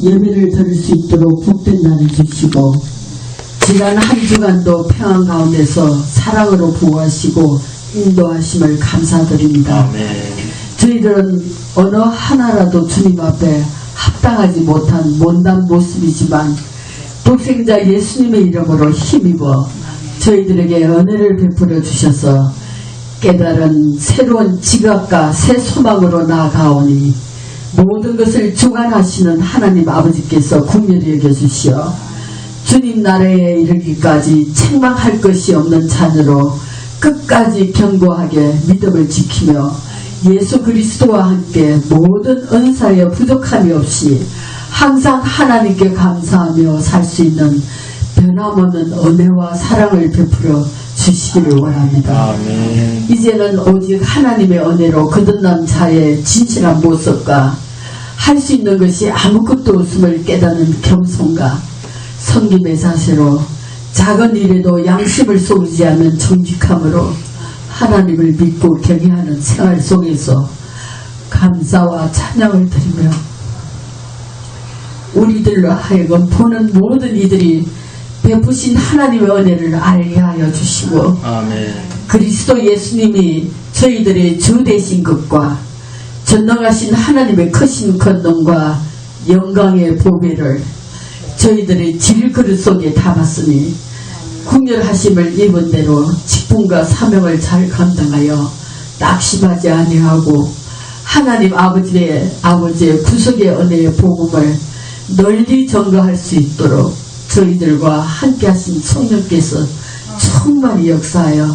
예배를 드릴 수 있도록 복된 날을 주시고 지난 한 주간도 평안 가운데서 사랑으로 보호하시고 인도하심을 감사드립니다. 아멘. 저희들은 어느 하나라도 주님 앞에 합당하지 못한 못난 모습이지만 독생자 예수님의 이름으로 힘입어 저희들에게 은혜를 베풀어 주셔서 깨달은 새로운 지각과 새 소망으로 나아가오니 모든 것을 주관하시는 하나님 아버지께서 긍휼히 여겨주시어 주님 나라에 이르기까지 책망할 것이 없는 자녀로 끝까지 견고하게 믿음을 지키며 예수 그리스도와 함께 모든 은사에 부족함이 없이 항상 하나님께 감사하며 살 수 있는 변함없는 은혜와 사랑을 베풀어 주시기를 원합니다. 아멘. 이제는 오직 하나님의 은혜로 거듭난 자의 진실한 모습과 할 수 있는 것이 아무것도 없음을 깨닫는 겸손과 섬김의 자세로 작은 일에도 양심을 쏘지 않는 정직함으로 하나님을 믿고 경외하는 생활 속에서 감사와 찬양을 드리며 우리들로 하여금 보는 모든 이들이 베푸신 하나님의 은혜를 알게 하여 주시고 아멘. 그리스도 예수님이 저희들의 주 되신 것과 전능하신 하나님의 크신 권능과 영광의 보배를 저희들의 질그릇 속에 담았으니 긍휼하심을 입은 대로 직분과 사명을 잘 감당하여 낙심하지 아니하고 하나님 아버지의 구속의 은혜의 복음을 널리 전가할 수 있도록 저희들과 함께하신 성령께서 충만히 역사하여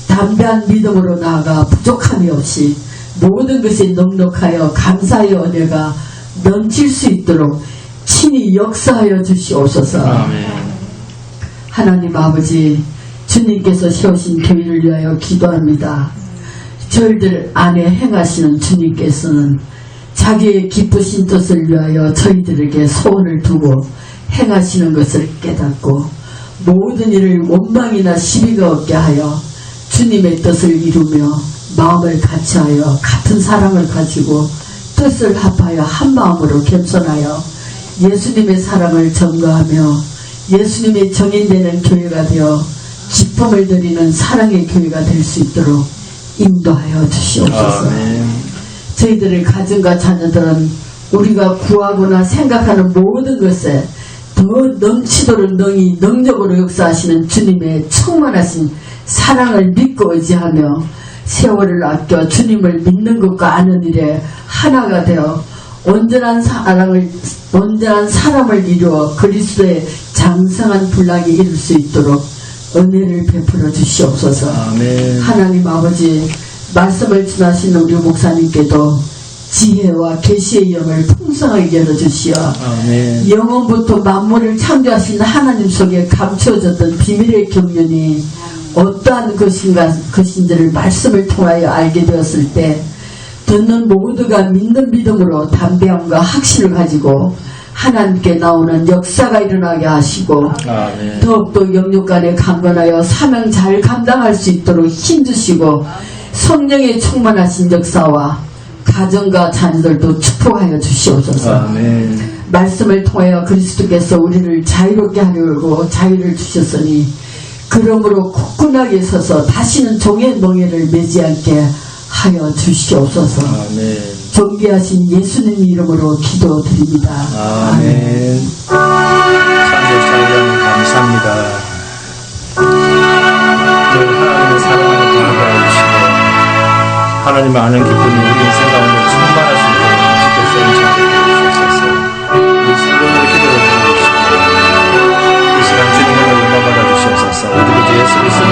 담대한 믿음으로 나아가 부족함이 없이 모든 것이 넉넉하여 감사의 은혜가 넘칠 수 있도록 친히 역사하여 주시옵소서. 아멘. 하나님 아버지, 주님께서 세우신 교회를 위하여 기도합니다. 저희들 안에 행하시는 주님께서는 자기의 기쁘신 뜻을 위하여 저희들에게 소원을 두고 행하시는 것을 깨닫고 모든 일을 원망이나 시비가 없게 하여 주님의 뜻을 이루며 마음을 같이하여 같은 사랑을 가지고 뜻을 합하여 한 마음으로 겸손하여 예수님의 사랑을 전가하며 예수님의 정인되는 교회가 되어 기쁨을 드리는 사랑의 교회가 될 수 있도록 인도하여 주시옵소서. 아멘. 저희들의 가정과 자녀들은 우리가 구하거나 생각하는 모든 것에 더 넘치도록 능히 능력으로 역사하시는 주님의 충만하신 사랑을 믿고 의지하며 세월을 아껴 주님을 믿는 것과 아는 일에 하나가 되어 온전한 사람을 이루어 그리스도의 장성한 분량에 이룰 수 있도록 은혜를 베풀어 주시옵소서. 아멘. 하나님 아버지, 말씀을 전하시는 우리 목사님께도 지혜와 계시의 영을 풍성하게 열어주시어 아멘. 영원부터 만물을 창조하신 하나님 속에 감추어졌던 비밀의 경륜이 어떠한 것인지를 말씀을 통하여 알게 되었을 때 듣는 모두가 믿는 믿음으로 담대함과 확신을 가지고 하나님께 나오는 역사가 일어나게 하시고 아멘. 더욱더 영육간에 강건하여 사명 잘 감당할 수 있도록 힘주시고 성령의 충만하신 역사와 가정과 자녀들도 축복하여 주시옵소서. 아멘. 말씀을 통하여 그리스도께서 우리를 자유롭게 하려고 자유를 주셨으니 그러므로 굳건하게 서서 다시는 종의 멍에를 매지 않게 하여 주시옵소서. 아멘. 존귀하신 예수님 이름으로 기도드립니다. 아멘. 창조자님 감사합니다. 늘 하나님의 사랑을 감사하시고 하나님의 아는 기쁨이 우리 인생 가운데 충만하신 것 주께서 인정해 주시옵소서. 우리 성도들의 기도를 들어주시고 이 시간 주님으로 영광 받아 주시옵소서. 우리 주 예수 그리스도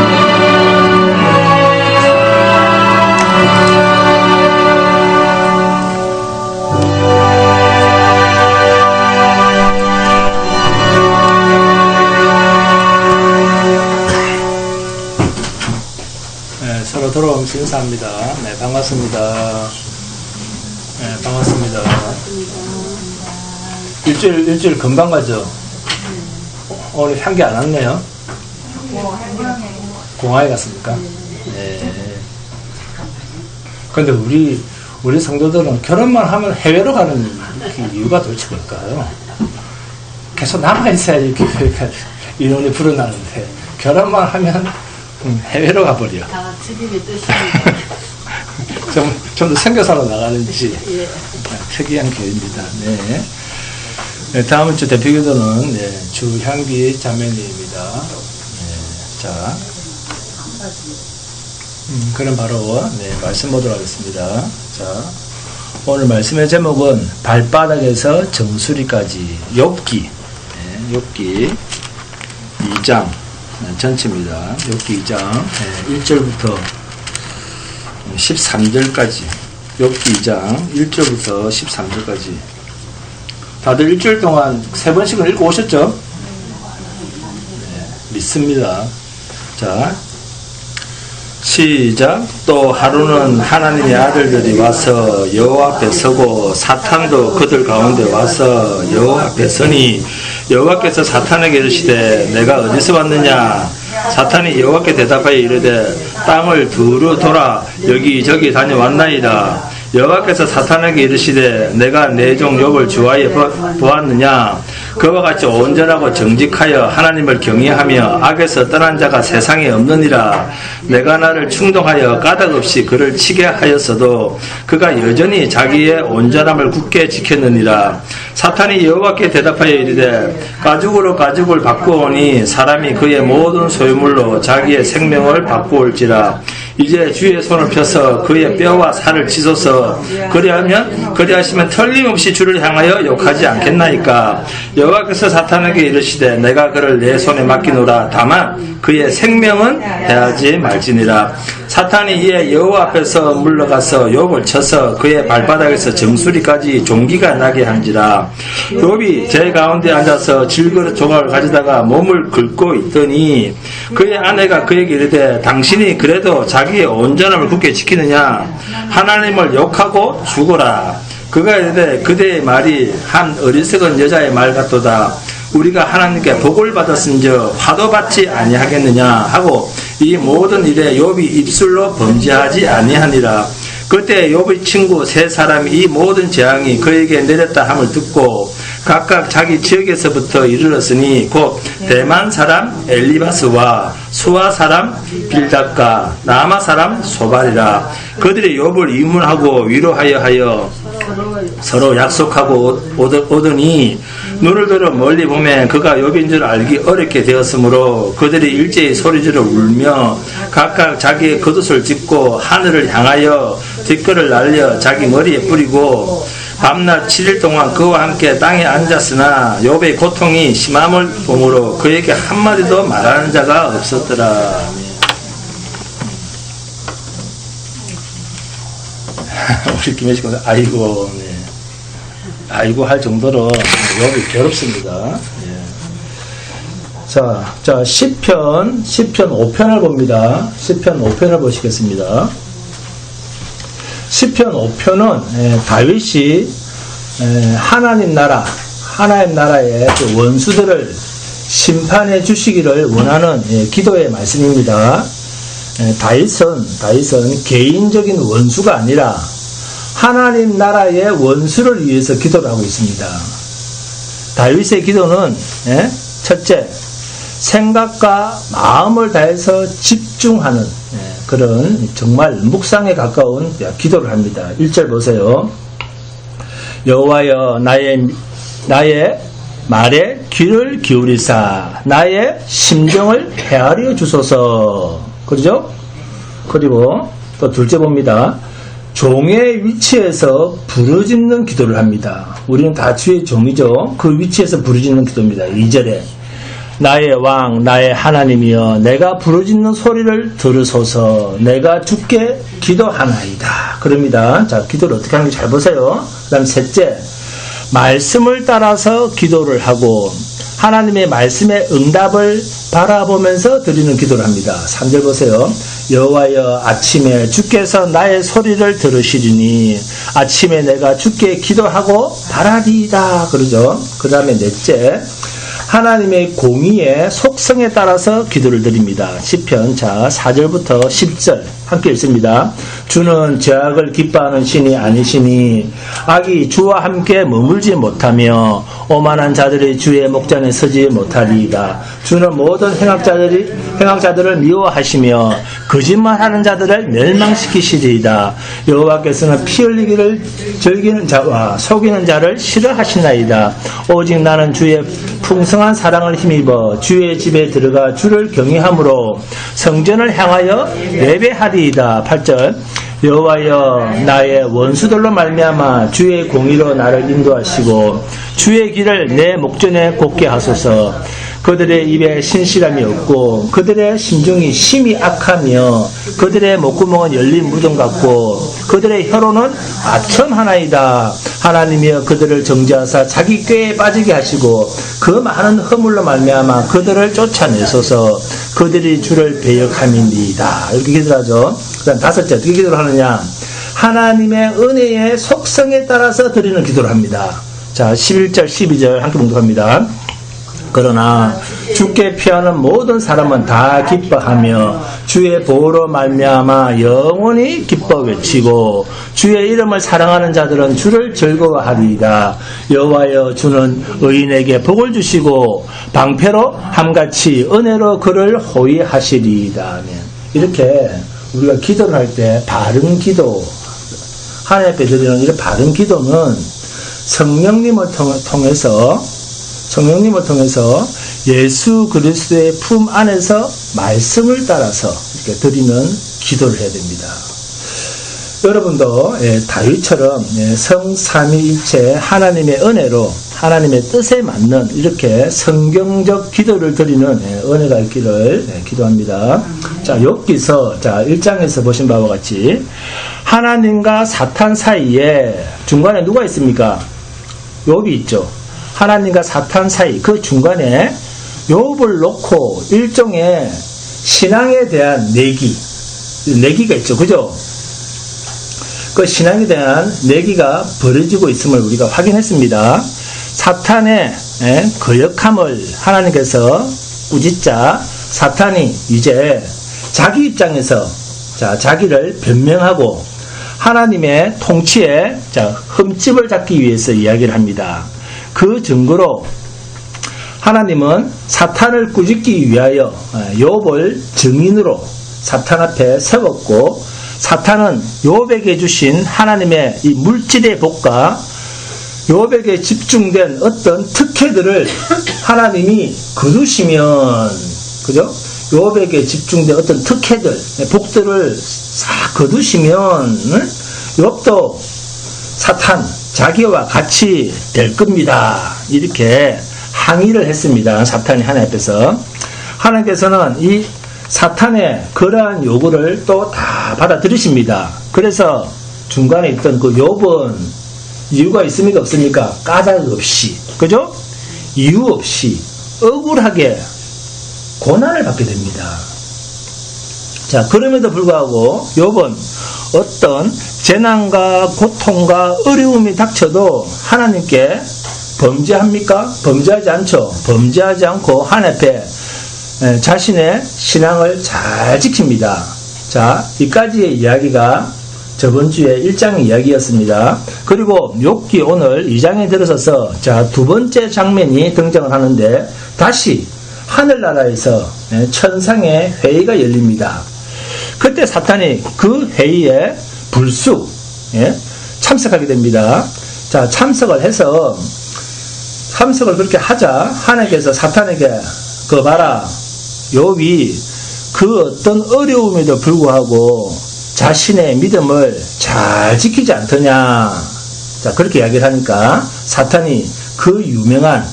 서로 돌아오면서 인사합니다. 네, 반갑습니다. 네, 반갑습니다. 일주일 금방 가죠? 오늘 향기 안 왔네요? 공항에 갔습니까? 네. 근데 우리 성도들은 결혼만 하면 해외로 가는 그 이유가 도대체 뭘까요? 계속 남아있어야지 이렇게 교회가 인원이 불어나는데 결혼만 하면 해외로 가버려. 다 주님의 뜻입니다. 좀 더 선교사로 나가는지 예. 특이한 교회입니다. 네. 네, 다음 주 대표기도는 네, 주향기 자매님입니다. 네, 자, 그럼 바로 네, 말씀 보도록 하겠습니다. 자, 오늘 말씀의 제목은 발바닥에서 정수리까지 욥기, 네, 욥기 2장 네, 전체입니다. 욥기 2장 네, 1절부터 13절까지 욥기 2장 1절부터 13절까지 다들 일주일 동안 3번씩은 읽고 오셨죠? 네, 믿습니다. 자, 시작. 또 하루는 하나님의 아들들이 와서 여호와 앞에 서고 사탄도 그들 가운데 와서 여호와 앞에 서니 여호와께서 사탄에게 이르시되 내가 어디서 왔느냐? 사탄이 여호와께 대답하여 이르되 땅을 두루 돌아 여기저기 다녀왔나이다. 여호와께서 사탄에게 이르시되 내가 내 종 욥을 주하에 보았느냐? 그와 같이 온전하고 정직하여 하나님을 경외하며 악에서 떠난 자가 세상에 없느니라. 내가 나를 충동하여 까닭없이 그를 치게 하였어도 그가 여전히 자기의 온전함을 굳게 지켰느니라. 사탄이 여호와께 대답하여 이르되 가죽으로 가죽을 바꾸오니 사람이 그의 모든 소유물로 자기의 생명을 바꾸올지라. 이제 주의 손을 펴서 그의 뼈와 살을 치소서. 그리하시면 틀림없이 주를 향하여 욕하지 않겠나이까. 여호와께서 사탄에게 이르시되 내가 그를 내 손에 맡기노라. 다만 그의 생명은 해하지 말지니라. 사탄이 이에 여호와 앞에서 물러가서 욥을 쳐서 그의 발바닥에서 정수리까지 종기가 나게 한지라. 욥이 제 가운데 앉아서 질그릇 조각을 가져다가 몸을 긁고 있더니 그의 아내가 그에게 이르되 당신이 그래도 자기의 온전함을 굳게 지키느냐? 하나님을 욕하고 죽어라. 그가 이르되 그대의 말이 한 어리석은 여자의 말 같도다. 우리가 하나님께 복을 받았은즉 화도 받지 아니하겠느냐 하고 이 모든 일에 욥이 입술로 범죄하지 아니하니라. 그때 욥의 친구 세 사람이 이 모든 재앙이 그에게 내렸다 함을 듣고 각각 자기 지역에서부터 이르렀으니 곧 대만 사람 엘리바스와 수아 사람 빌닷과 라마 사람 소발이라. 그들이 욥을 이문하고 위로하여 서로 약속하고 오더니 눈을 들어 멀리 보면 그가 욥인 줄 알기 어렵게 되었으므로 그들이 일제히 소리지르 울며 각각 자기의 겉옷을 찢고 하늘을 향하여 뒷걸을 날려 자기 머리에 뿌리고 밤낮 7일 동안 그와 함께 땅에 앉았으나 욥의 고통이 심함을 보므로 그에게 한마디도 말하는 자가 없었더라. 우리 김혜식 권사 아이고 네. 아이고 할 정도로 욥이 괴롭습니다. 예. 자 시편 5편을 봅니다. 시편 5편을 보시겠습니다. 시편 5편은 다윗이 하나님 나라의 그 원수들을 심판해 주시기를 원하는 기도의 말씀입니다. 다윗은 개인적인 원수가 아니라 하나님 나라의 원수를 위해서 기도를 하고 있습니다. 다윗의 기도는 첫째, 생각과 마음을 다해서 집중하는 그런 정말 묵상에 가까운 기도를 합니다. 1절 보세요. 여호와여 나의 말에 귀를 기울이사 나의 심정을 헤아려 주소서. 그러죠? 그리고 또 둘째 봅니다. 종의 위치에서 부르짖는 기도를 합니다. 우리는 다 주의 종이죠. 그 위치에서 부르짖는 기도입니다. 2절에 나의 왕 나의 하나님이여 내가 부르짖는 소리를 들으소서. 내가 주께 기도하나이다. 그럽니다. 자, 기도를 어떻게 하는지 잘 보세요. 그 다음 셋째, 말씀을 따라서 기도를 하고 하나님의 말씀의 응답을 바라보면서 드리는 기도를 합니다. 3절 보세요. 여호와여 아침에 주께서 나의 소리를 들으시리니 아침에 내가 주께 기도하고 바라리이다. 그러죠. 그 다음에 넷째, 하나님의 공의의 속성에 따라서 기도를 드립니다. 시편 4절부터 10절 함께 읽습니다. 주는 죄악을 기뻐하는 신이 아니시니 악이 주와 함께 머물지 못하며 오만한 자들이 주의 목전에 서지 못하리이다. 주는 모든 행악자들을 미워하시며 거짓말하는 자들을 멸망시키시리이다. 여호와께서는 피 흘리기를 즐기는 자와 속이는 자를 싫어하시나이다. 오직 나는 주의 풍성한 사랑을 힘입어 주의 집에 들어가 주를 경외함으로 성전을 향하여 예배하리이다. 8절 여호와여 나의 원수들로 말미암아 주의 공의로 나를 인도하시고 주의 길을 내 목전에 곱게 하소서. 그들의 입에 신실함이 없고 그들의 심중이 심히 악하며 그들의 목구멍은 열린 무덤 같고 그들의 혀로는 아첨 하나이다. 하나님이여 그들을 정죄하사 자기 꾀에 빠지게 하시고 그 많은 허물로 말미암아 그들을 쫓아내소서. 그들이 주를 배역함이니이다. 이렇게 기도하죠. 그 다음 5째 어떻게 기도를 하느냐. 하나님의 은혜의 속성에 따라서 드리는 기도를 합니다. 자 11절 12절 함께 봉독합니다. 그러나 주께 피하는 모든 사람은 다 기뻐하며 주의 보호로 말미암아 영원히 기뻐 외치고 주의 이름을 사랑하는 자들은 주를 즐거워하리이다. 여호와여 주는 의인에게 복을 주시고 방패로 함같이 은혜로 그를 호위하시리이다. 이렇게 우리가 기도를 할 때 바른 기도, 하나님 앞에 드리는 이런 바른 기도는 성령님을 통해서 예수 그리스도의 품 안에서 말씀을 따라서 이렇게 드리는 기도를 해야 됩니다. 여러분도 다윗처럼 성삼위일체 하나님의 은혜로 하나님의 뜻에 맞는 이렇게 성경적 기도를 드리는 은혜가 있기를 기도합니다. 자, 욥기서 1장에서 보신 바와 같이 하나님과 사탄 사이에 중간에 누가 있습니까? 욥이 있죠. 하나님과 사탄 사이 그 중간에 욥을 놓고 일종의 신앙에 대한 내기가 있죠. 그죠? 그 신앙에 대한 내기가 벌어지고 있음을 우리가 확인했습니다. 사탄의 거역함을 하나님께서 꾸짖자 사탄이 이제 자기 입장에서 자기를 변명하고 하나님의 통치에 흠집을 잡기 위해서 이야기를 합니다. 그 증거로 하나님은 사탄을 꾸짖기 위하여 욥을 증인으로 사탄 앞에 세웠고 사탄은 욥에게 주신 하나님의 이 물질의 복과 욥에게 집중된 어떤 특혜들을 하나님이 거두시면 그죠? 욥에게 집중된 어떤 특혜들, 복들을 싹 거두시면 욥도 사탄 자기와 같이 될 겁니다. 이렇게 항의를 했습니다. 사탄이 하나님 앞에서. 하나님께서는 이 사탄의 그러한 요구를 또 다 받아들이십니다. 그래서 중간에 있던 그 욥은 이유가 있습니까? 없습니까? 까닭 없이, 그죠? 이유 없이 억울하게 고난을 받게 됩니다. 자, 그럼에도 불구하고 욥은 어떤 재난과 고통과 어려움이 닥쳐도 하나님께 범죄합니까? 범죄하지 않죠. 범죄하지 않고 하나님 앞에 자신의 신앙을 잘 지킵니다. 자, 이까지의 이야기가 저번 주에 1장의 이야기였습니다. 그리고 욥기 오늘 2장에 들어서서 두 번째 장면이 등장을 하는데 다시 하늘나라에서 천상의 회의가 열립니다. 그때 사탄이 그 회의에 불쑥 참석하게 됩니다. 자, 참석을 그렇게 하자 하나님께서 사탄에게 그 봐라 욥이 그 어떤 어려움에도 불구하고 자신의 믿음을 잘 지키지 않더냐. 자, 그렇게 이야기를 하니까 사탄이 그 유명한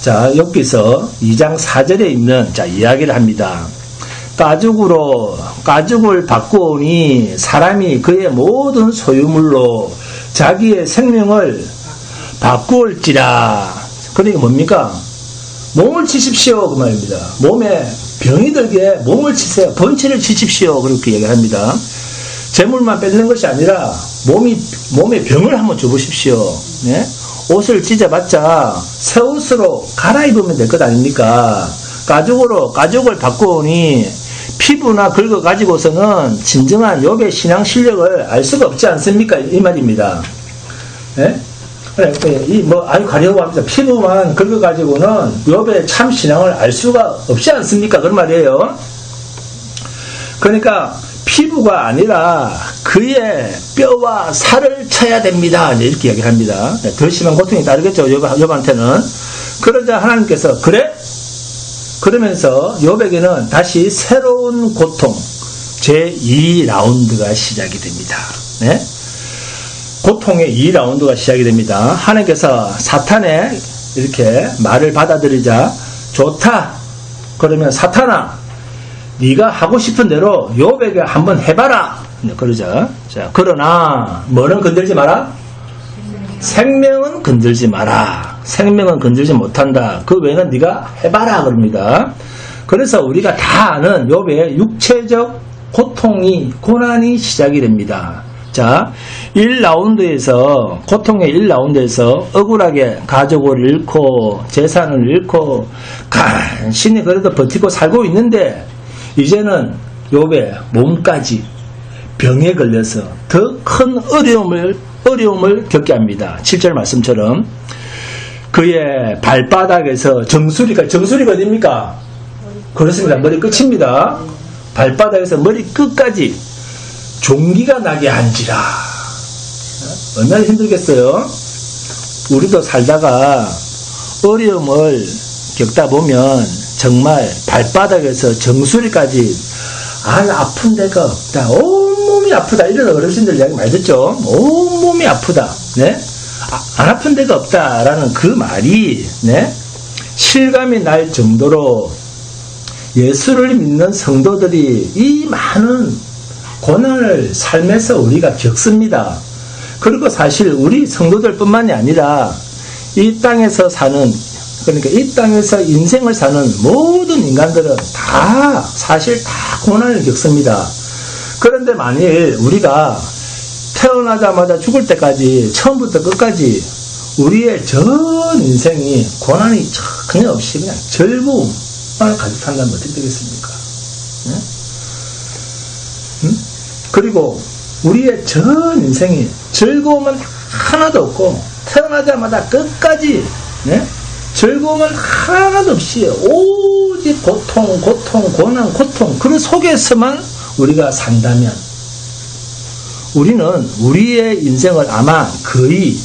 욥기서 2장 4절에 있는 이야기를 합니다. 가죽을 바꾸오니 사람이 그의 모든 소유물로 자기의 생명을 바꾸올지라. 그러니까 뭡니까? 몸을 치십시오. 그 말입니다. 몸에 병이 들게 몸을 치세요. 번치를 치십시오. 그렇게 얘기합니다. 재물만 뺏는 것이 아니라 몸에 병을 한번 줘보십시오. 네? 옷을 찢어봤자 새 옷으로 갈아입으면 될 것 아닙니까? 가죽을 바꾸오니 피부나 긁어 가지고서는 진정한 욥의 신앙 실력을 알 수가 없지 않습니까? 이 말입니다. 예? 그래, 아유, 가려고 합니다. 피부만 긁어 가지고는 욥의 참 신앙을 알 수가 없지 않습니까? 그런 말이에요. 그러니까 피부가 아니라 그의 뼈와 살을 쳐야 됩니다. 이렇게 이야기를 합니다. 더 심한 고통이 따르겠죠. 욥한테는. 그러자 하나님께서 그래? 그러면서 욥에게는 다시 새로운 고통 제2라운드가 시작이 됩니다. 네? 고통의 2라운드가 시작이 됩니다. 하나님께서 사탄의 이렇게 말을 받아들이자 좋다. 그러면 사탄아 네가 하고 싶은 대로 욥에게 한번 해봐라. 그러자. 자, 그러나 뭐는 건들지 마라? 생명은 건들지 마라. 생명은 건들지 못한다. 그 외에는 네가 해봐라 그럽니다. 그래서 우리가 다 아는 욥의 육체적 고난이 시작이 됩니다. 자, 1라운드에서 고통의 1라운드에서 억울하게 가족을 잃고 재산을 잃고 간신히 그래도 버티고 살고 있는데 이제는 욥의 몸까지 병에 걸려서 더 큰 어려움을 겪게 합니다. 7절 말씀처럼 그의 발바닥에서 정수리가 어딥니까? 그렇습니다. 머리 끝입니다. 발바닥에서 머리 끝까지 종기가 나게 한지라. 얼마나 힘들겠어요? 우리도 살다가 어려움을 겪다 보면 정말 발바닥에서 정수리까지 아픈 데가 없다. 온몸이 아프다. 이런 어르신들 이야기 많이 듣죠? 온몸이 아프다. 네? 안 아픈 데가 없다라는 그 말이 네? 실감이 날 정도로 예수를 믿는 성도들이 이 많은 고난을 삶에서 우리가 겪습니다. 그리고 사실 우리 성도들뿐만이 아니라 이 땅에서 사는 그러니까 이 땅에서 인생을 사는 모든 인간들은 사실 다 고난을 겪습니다. 그런데 만일 우리가 태어나자마자 죽을 때까지 처음부터 끝까지 우리의 전 인생이 고난이 전혀 없이 그냥 즐거움만 가득한다면 어떻게 되겠습니까? 네? 그리고 우리의 전 인생이 즐거움은 하나도 없고 태어나자마자 끝까지 네? 즐거움은 하나도 없이 오직 고통, 고난, 고통 그 속에서만 우리가 산다면 우리는 우리의 인생을 아마 거의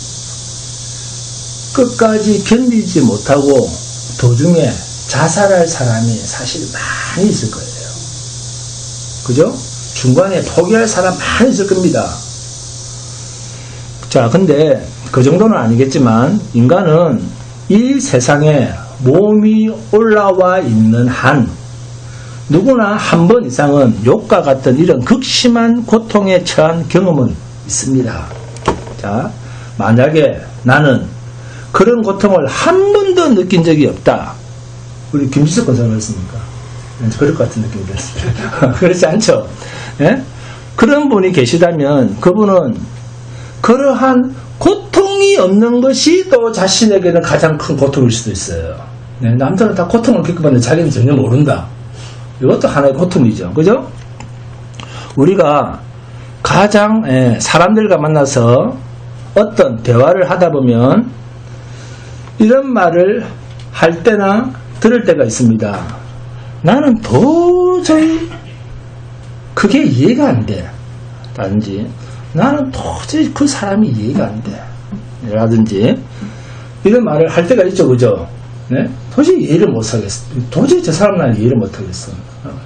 끝까지 견디지 못하고 도중에 자살할 사람이 사실 많이 있을 거예요. 그죠? 중간에 포기할 사람 많이 있을 겁니다. 자, 근데 그 정도는 아니겠지만 인간은 이 세상에 몸이 올라와 있는 한 누구나 한 번 이상은 욥과 같은 이런 극심한 고통에 처한 경험은 있습니다. 자, 만약에 나는 그런 고통을 한 번도 느낀 적이 없다. 우리 김지석 권사가 그랬습니까? 그럴 것 같은 느낌이 들었습니다. 그렇지 않죠? 예? 그런 분이 계시다면 그분은 그러한 고통이 없는 것이 또 자신에게는 가장 큰 고통일 수도 있어요. 네, 남들은 다 고통을 겪어봤는데 자기는 전혀 모른다. 이것도 하나의 고통이죠. 그죠? 우리가 가장 사람들과 만나서 어떤 대화를 하다 보면 이런 말을 할 때나 들을 때가 있습니다. 나는 도저히 그게 이해가 안 돼. 라든지 나는 도저히 그 사람이 이해가 안 돼. 라든지 이런 말을 할 때가 있죠. 그죠? 네? 도저히 이해를 못 하겠어. 도저히 저 사람 나는 이해를 못 하겠어.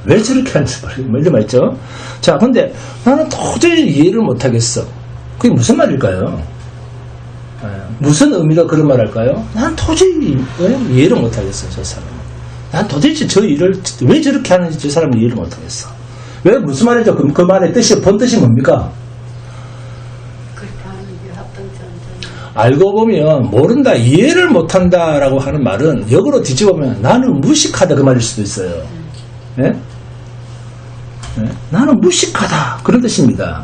왜 저렇게 하는지 이런 말 있죠? 자, 근데 나는 도저히 이해를 못 하겠어. 그게 무슨 말일까요? 무슨 의미로 그런 말 할까요? 난 도저히 이해를 못 하겠어, 저 사람. 난 도대체 저 일을 왜 저렇게 하는지 저 사람이 이해를 못 하겠어. 왜 무슨 말이죠? 그 말의 뜻이 본 뜻이 뭡니까? 알고 보면 모른다, 이해를 못한다라고 하는 말은 역으로 뒤집어보면 나는 무식하다 그 말일 수도 있어요. 네? 네? 나는 무식하다 그런 뜻입니다.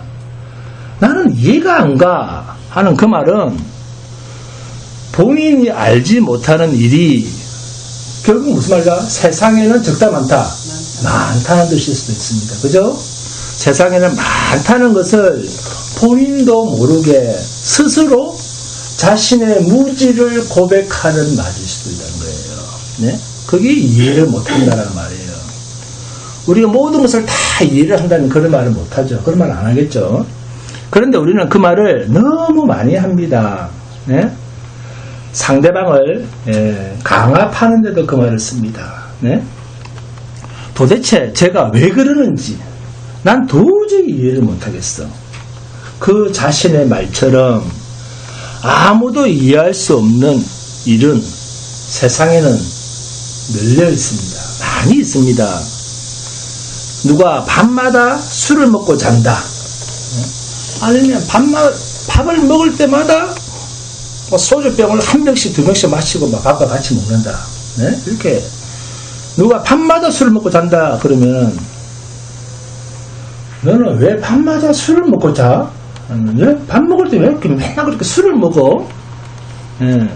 나는 이해가 안 가 하는 그 말은 본인이 알지 못하는 일이 결국 무슨 말이야? 세상에는 적다 많다. 많다는 뜻일 수도 있습니다. 그죠? 세상에는 많다는 것을 본인도 모르게 스스로 자신의 무지를 고백하는 말일 수도 있다는 거예요. 네? 그게 이해를 못한다는 말이에요. 우리가 모든 것을 다 이해를 한다는 그런 말을 못하죠. 그런 말 안 하겠죠. 그런데 우리는 그 말을 너무 많이 합니다. 네? 상대방을 강압하는데도 그 말을 씁니다. 네? 도대체 제가 왜 그러는지 난 도저히 이해를 못하겠어. 그 자신의 말처럼 아무도 이해할 수 없는 일은 세상에는 널려 있습니다. 많이 있습니다. 누가 밤마다 술을 먹고 잔다. 아니면 밥을 먹을 때마다 소주병을 한 병씩 두 병씩 마시고 밥과 같이 먹는다. 네? 이렇게 누가 밤마다 술을 먹고 잔다 그러면 너는 왜 밤마다 술을 먹고 자? 왜 밥 먹을 때 왜 이렇게 맨날 그렇게 술을 먹어? 예.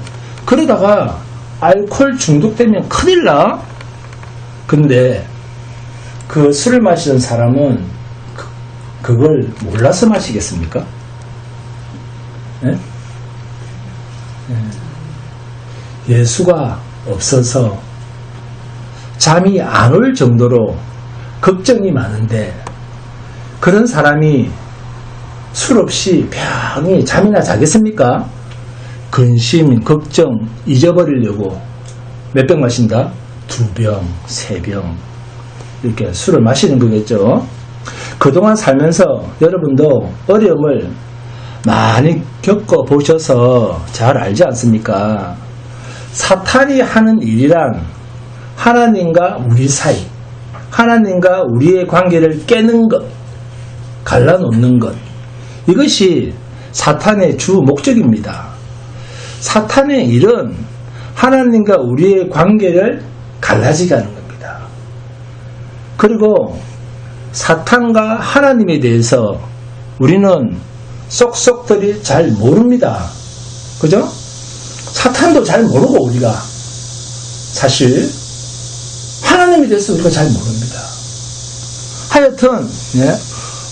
그러다가 알코올 중독되면 큰일 나. 근데 그 술을 마시는 사람은 그걸 몰라서 마시겠습니까? 예? 예수가 없어서 잠이 안 올 정도로 걱정이 많은데 그런 사람이 술 없이 편히 잠이나 자겠습니까? 근심, 걱정 잊어버리려고 몇 병 마신다? 2병, 3병 이렇게 술을 마시는 거겠죠. 그동안 살면서 여러분도 어려움을 많이 겪어보셔서 잘 알지 않습니까? 사탄이 하는 일이란 하나님과 우리 사이, 하나님과 우리의 관계를 깨는 것, 갈라놓는 것, 이것이 사탄의 주 목적입니다. 사탄의 일은 하나님과 우리의 관계를 갈라지게 하는 겁니다. 그리고 사탄과 하나님에 대해서 우리는 쏙쏙들이 잘 모릅니다. 그죠? 사탄도 잘 모르고 우리가 사실 하나님에 대해서 우리가 잘 모릅니다. 하여튼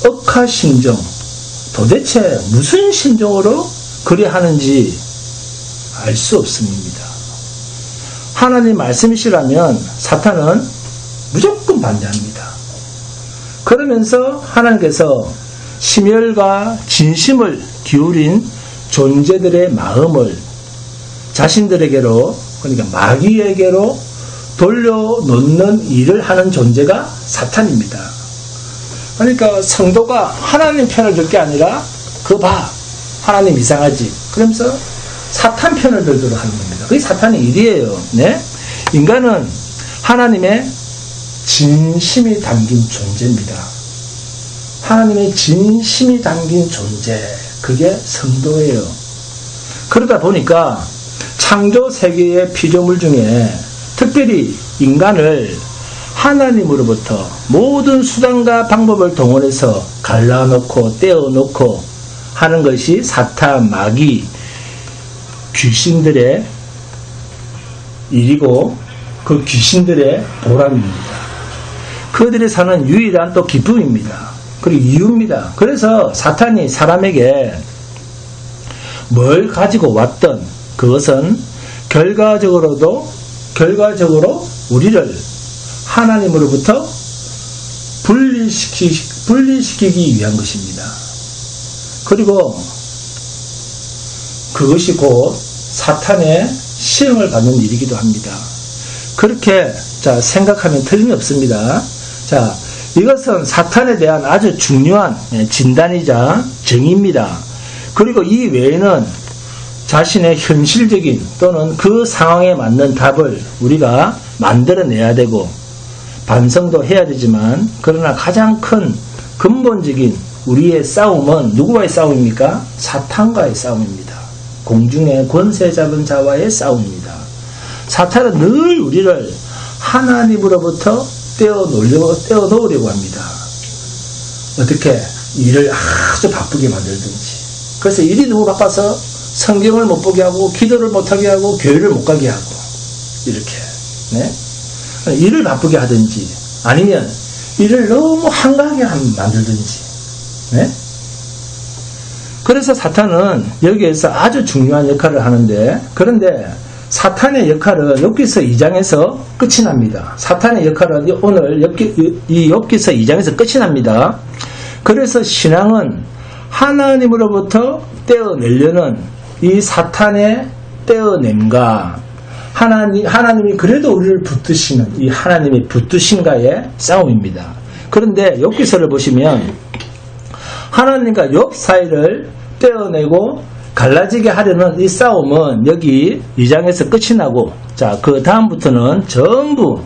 억하심정 도대체 무슨 심정으로 그리 하는지 알 수 없습니다. 하나님 말씀이시라면 사탄은 무조건 반대합니다. 그러면서 하나님께서 심혈과 진심을 기울인 존재들의 마음을 자신들에게로, 그러니까 마귀에게로 돌려놓는 일을 하는 존재가 사탄입니다. 그러니까 성도가 하나님 편을 들 게 아니라 그거 봐, 하나님 이상하지, 그러면서 사탄 편을 들도록 하는 겁니다. 그게 사탄의 일이에요. 네? 인간은 하나님의 진심이 담긴 존재입니다. 하나님의 진심이 담긴 존재, 그게 성도예요. 그러다 보니까 창조 세계의 피조물 중에 특별히 인간을 하나님으로부터 모든 수단과 방법을 동원해서 갈라놓고 떼어놓고 하는 것이 사탄, 마귀, 귀신들의 일이고 그 귀신들의 보람입니다. 그들이 사는 유일한 또 기쁨입니다. 그리고 이유입니다. 그래서 사탄이 사람에게 뭘 가지고 왔던 그것은 결과적으로 우리를 하나님으로부터 분리시키기 위한 것입니다. 그리고 그것이 곧 사탄의 시험을 받는 일이기도 합니다. 그렇게 생각하면 틀림없습니다. 이것은 사탄에 대한 아주 중요한 진단이자 정의입니다. 그리고 이 외에는 자신의 현실적인 또는 그 상황에 맞는 답을 우리가 만들어내야 되고 반성도 해야 되지만, 그러나 가장 큰 근본적인 우리의 싸움은 누구와의 싸움입니까? 사탄과의 싸움입니다. 공중의 권세 잡은 자와의 싸움입니다. 사탄은 늘 우리를 하나님으로부터 떼어놓으려고 합니다. 어떻게? 일을 아주 바쁘게 만들든지. 그래서 일이 너무 바빠서 성경을 못 보게 하고, 기도를 못하게 하고, 교회를 못 가게 하고, 이렇게. 네? 일을 바쁘게 하든지, 아니면 일을 너무 한가하게 만들든지. 네? 그래서 사탄은 여기에서 아주 중요한 역할을 하는데, 그런데 사탄의 역할은 욥기서 2장에서 끝이 납니다. 사탄의 역할은 오늘 이 욥기서 2장에서 끝이 납니다. 그래서 신앙은 하나님으로부터 떼어내려는 이 사탄의 떼어냄과 하나님이 그래도 우리를 붙드시는 이 하나님의 붙드심과의 싸움입니다. 그런데 욥기서를 보시면 하나님과 욥 사이를 떼어내고 갈라지게 하려는 이 싸움은 여기 2장에서 끝이 나고, 자, 그 다음부터는 전부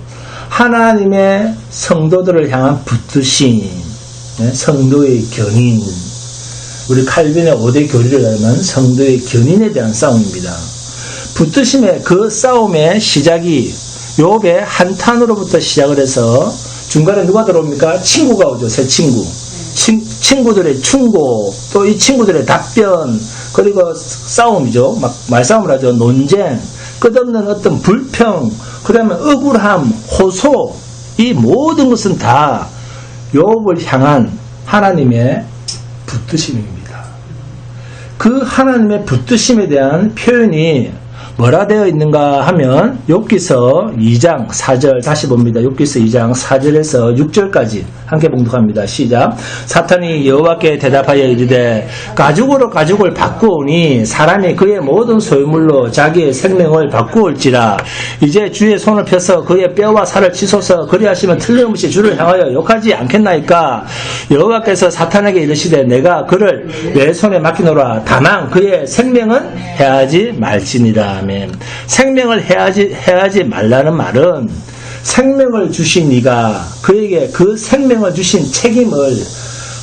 하나님의 성도들을 향한 붙드심, 성도의 견인, 우리 칼빈의 5대 교리를 하면 성도의 견인에 대한 싸움입니다. 붙드심의 그 싸움의 시작이 욥의 한탄으로부터 시작을 해서 중간에 누가 들어옵니까? 친구가 오죠. 새 친구. 친구들의 충고, 또 이 친구들의 답변, 그리고 싸움이죠. 막 말싸움을 하죠. 논쟁, 끝없는 어떤 불평, 그 다음에 억울함, 호소, 이 모든 것은 다 욥을 향한 하나님의 붙드심입니다. 그 하나님의 붙드심에 대한 표현이 뭐라 되어 있는가 하면 욥기서 2장 4절 다시 봅니다. 욥기서 2장 4절에서 6절까지 함께 봉독합니다. 시작. 사탄이 여호와께 대답하여 이르되 가죽으로 가죽을 바꾸오니 사람이 그의 모든 소유물로 자기의 생명을 바꾸올지라. 이제 주의 손을 펴서 그의 뼈와 살을 치소서. 그리하시면 틀림없이 주를 향하여 욕하지 않겠나이까. 여호와께서 사탄에게 이르시되 내가 그를 내 손에 맡기노라. 다만 그의 생명은 해하지 말지니라. 생명을 해하지 말라는 말은 생명을 주신 이가 그에게 그 생명을 주신 책임을,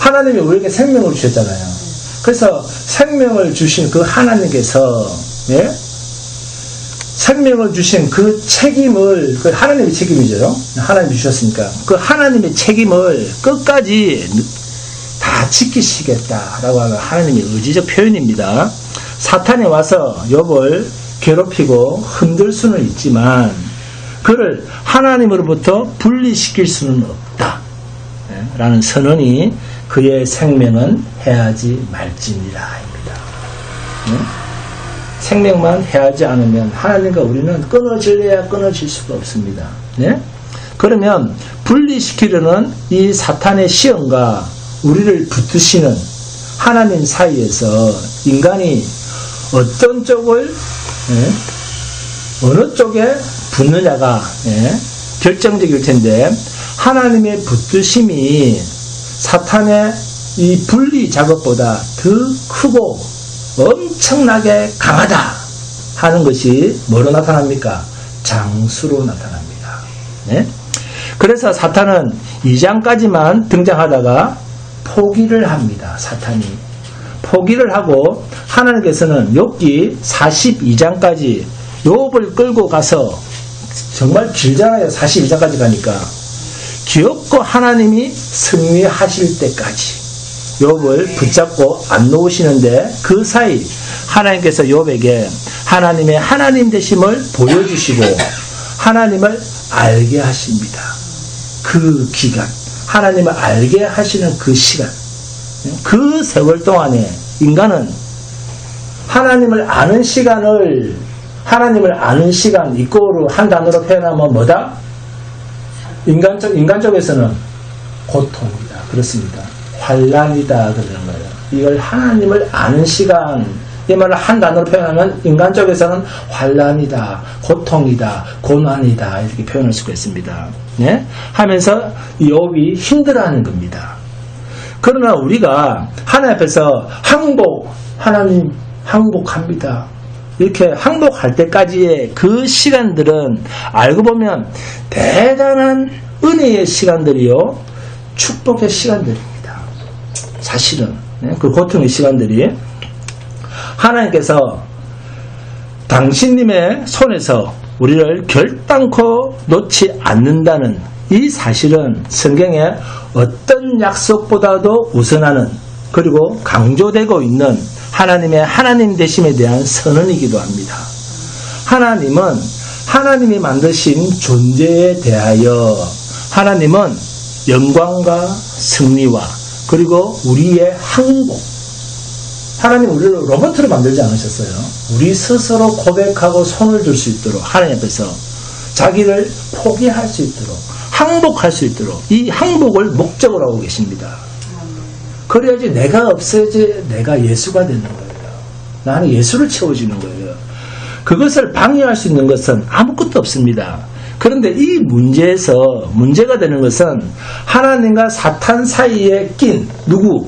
하나님이 우리에게 생명을 주셨잖아요. 그래서 생명을 주신 그 하나님께서, 예? 생명을 주신 그 책임을, 그 하나님의 책임이죠. 하나님이 주셨으니까 그 하나님의 책임을 끝까지 다 지키시겠다라고 하는 하나님의 의지적 표현입니다. 사탄이 와서 욥을 괴롭히고 흔들 수는 있지만 그를 하나님으로부터 분리시킬 수는 없다 라는 선언이 그의 생명은 해하지 말지니라 입니다. 생명만 해하지 않으면 하나님과 우리는 끊어질래야 끊어질 수가 없습니다. 그러면 분리시키려는 이 사탄의 시험과 우리를 붙드시는 하나님 사이에서 인간이 어떤 쪽을, 어느 쪽에 붙느냐가 결정적일 텐데, 하나님의 붙드심이 사탄의 이 분리 작업보다 더 크고 엄청나게 강하다 하는 것이 뭐로 나타납니까? 장수로 나타납니다. 그래서 사탄은 2장까지만 등장하다가 포기를 합니다. 사탄이 포기를 하고 하나님께서는 욥기 42장까지 욥을 끌고 가서, 정말 길잖아요. 42장까지 가니까 기어코 하나님이 승리하실 때까지 욥을 붙잡고 안 놓으시는데, 그 사이 하나님께서 욥에게 하나님의 하나님 되심을 보여주시고 하나님을 알게 하십니다. 그 기간, 하나님을 알게 하시는 그 시간, 그 세월 동안에 인간은 하나님을 아는 시간을, 하나님을 아는 시간, 이꼬로 한 단어로 표현하면 뭐다? 인간 쪽에서는 고통이다. 그렇습니다. 환난이다. 그러는 거예요. 이걸 하나님을 아는 시간, 이 말을 한 단어로 표현하면 인간 쪽에서는 환난이다, 고통이다, 고난이다 이렇게 표현할 수가 있습니다. 하면서 이 욥이 힘들어하는 겁니다. 그러나 우리가 하나님 앞에서 하나님 항복합니다. 이렇게 항복할 때까지의 그 시간들은 알고 보면 대단한 은혜의 시간들이요, 축복의 시간들입니다. 사실은 그 고통의 시간들이 하나님께서 당신님의 손에서 우리를 결단코 놓지 않는다는 이 사실은 성경에 어떤 약속보다도 우선하는, 그리고 강조되고 있는 하나님의 하나님 되심에 대한 선언이기도 합니다. 하나님은 하나님이 만드신 존재에 대하여 하나님은 영광과 승리와 그리고 우리의 항복. 하나님 우리를 로봇으로 만들지 않으셨어요. 우리 스스로 고백하고 손을 들 수 있도록 하나님 앞에서 자기를 포기할 수 있도록 항복할 수 있도록 이 항복을 목적으로 하고 계십니다. 그래야지 내가 없어야지 내가 예수가 되는 거예요. 나는 예수를 채워주는 거예요. 그것을 방해할 수 있는 것은 아무것도 없습니다. 그런데 이 문제에서 문제가 되는 것은 하나님과 사탄 사이에 낀 누구?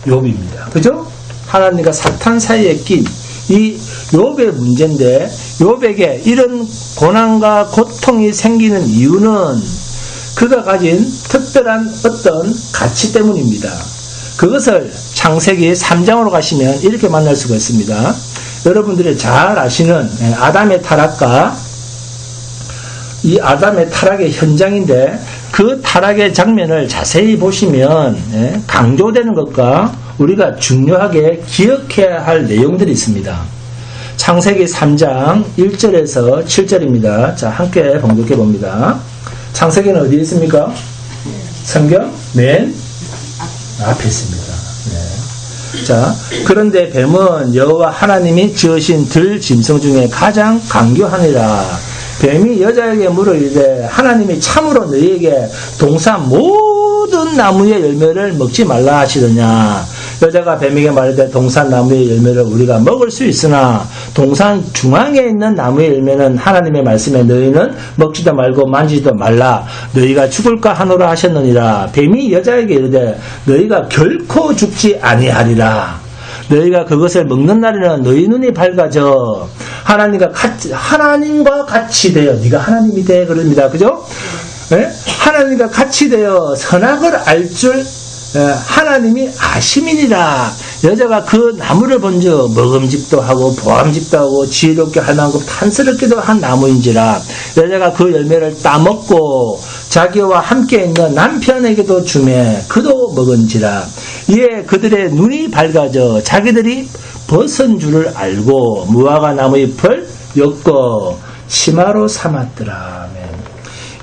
욥입니다. 그죠? 하나님과 사탄 사이에 낀 이 욥의 문제인데 욥에게 이런 고난과 고통이 생기는 이유는 그가 가진 특별한 어떤 가치 때문입니다. 그것을 창세기 3장으로 가시면 이렇게 만날 수가 있습니다. 여러분들이 잘 아시는 아담의 타락과 이 아담의 타락의 현장인데 그 타락의 장면을 자세히 보시면 강조되는 것과 우리가 중요하게 기억해야 할 내용들이 있습니다. 창세기 3장 1절에서 7절입니다. 자, 함께 봉독해 봅니다. 창세기는 어디에 있습니까? 성경 맨 앞에 있습니다. 네. 자, 그런데 뱀은 여호와 하나님이 지으신 들 짐승 중에 가장 강교하니라. 뱀이 여자에게 물으리되 하나님이 참으로 너희에게 동산 모든 나무의 열매를 먹지 말라 하시더냐. 여자가 뱀에게 말하되 동산 나무의 열매를 우리가 먹을 수 있으나 동산 중앙에 있는 나무의 열매는 하나님의 말씀에 너희는 먹지도 말고 만지지도 말라. 너희가 죽을까 하노라 하셨느니라. 뱀이 여자에게 이르되 너희가 결코 죽지 아니하리라. 너희가 그것을 먹는 날에는 너희 눈이 밝아져 하나님과 같이 되어 네가 하나님이 돼 그럽니다. 그죠? 네? 하나님과 같이 되어 선악을 알 줄 하나님이 아심이니라. 여자가 그 나무를 본즉 먹음직도 하고 보암직도 하고 지혜롭게 할 만큼 탐스럽기도 한 나무인지라. 여자가 그 열매를 따먹고 자기와 함께 있는 남편에게도 주매 그도 먹은지라. 이에 그들의 눈이 밝아져 자기들이 벗은 줄을 알고 무화과 나무 잎을 엮어 치마로 삼았더라.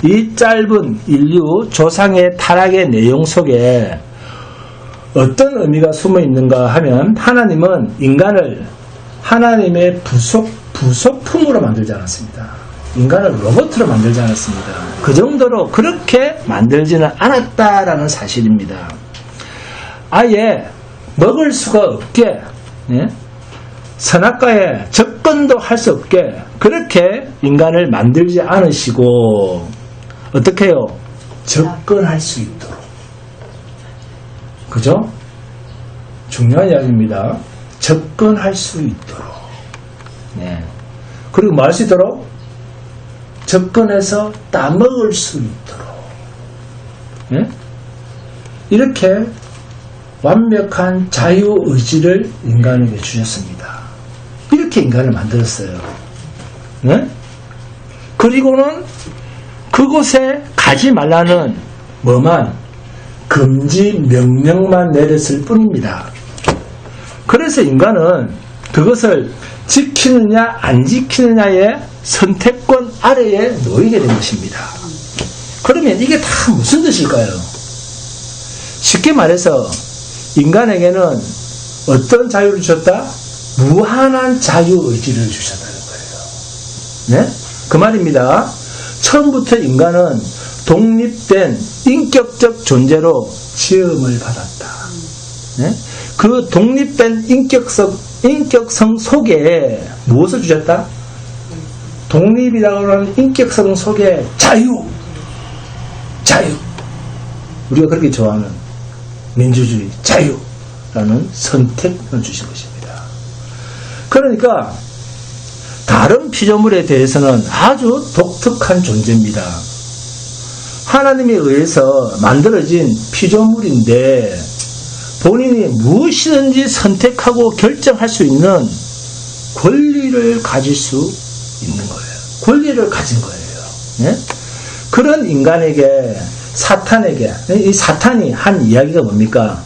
이 짧은 인류 조상의 타락의 내용 속에 어떤 의미가 숨어 있는가 하면 하나님은 인간을 하나님의 부속품으로 만들지 않았습니다. 인간을 로봇으로 만들지 않았습니다. 그 정도로 그렇게 만들지는 않았다라는 사실입니다. 아예 먹을 수가 없게 선악과에 접근도 할 수 없게 그렇게 인간을 만들지 않으시고 어떻게 해요? 접근할 수 있도록. 그죠? 중요한 이야기입니다. 접근할 수 있도록. 네. 그리고 뭐 할 수 있도록? 접근해서 따먹을 수 있도록. 네? 이렇게 완벽한 자유의지를 인간에게 주셨습니다. 이렇게 인간을 만들었어요. 네? 그리고는 그곳에 가지 말라는 뭐만 금지 명령만 내렸을 뿐입니다. 그래서 인간은 그것을 지키느냐 안 지키느냐의 선택권 아래에 놓이게 된 것입니다. 그러면 이게 다 무슨 뜻일까요? 쉽게 말해서 인간에게는 어떤 자유를 주셨다? 무한한 자유의지를 주셨다는 거예요. 네? 그 말입니다. 처음부터 인간은 독립된 인격적 존재로 지음을 받았다. 네? 그 독립된 인격성 속에 무엇을 주셨다? 독립이라고 하는 인격성 속에 자유. 우리가 그렇게 좋아하는 민주주의, 자유라는 선택을 주신 것입니다. 그러니까 다른 피조물에 대해서는 아주 독특한 존재입니다. 하나님에 의해서 만들어진 피조물인데 본인이 무엇이든지 선택하고 결정할 수 있는 권리를 가질 수 있는 거예요. 권리를 가진 거예요. 네? 그런 인간에게 사탄에게 이 사탄이 한 이야기가 뭡니까?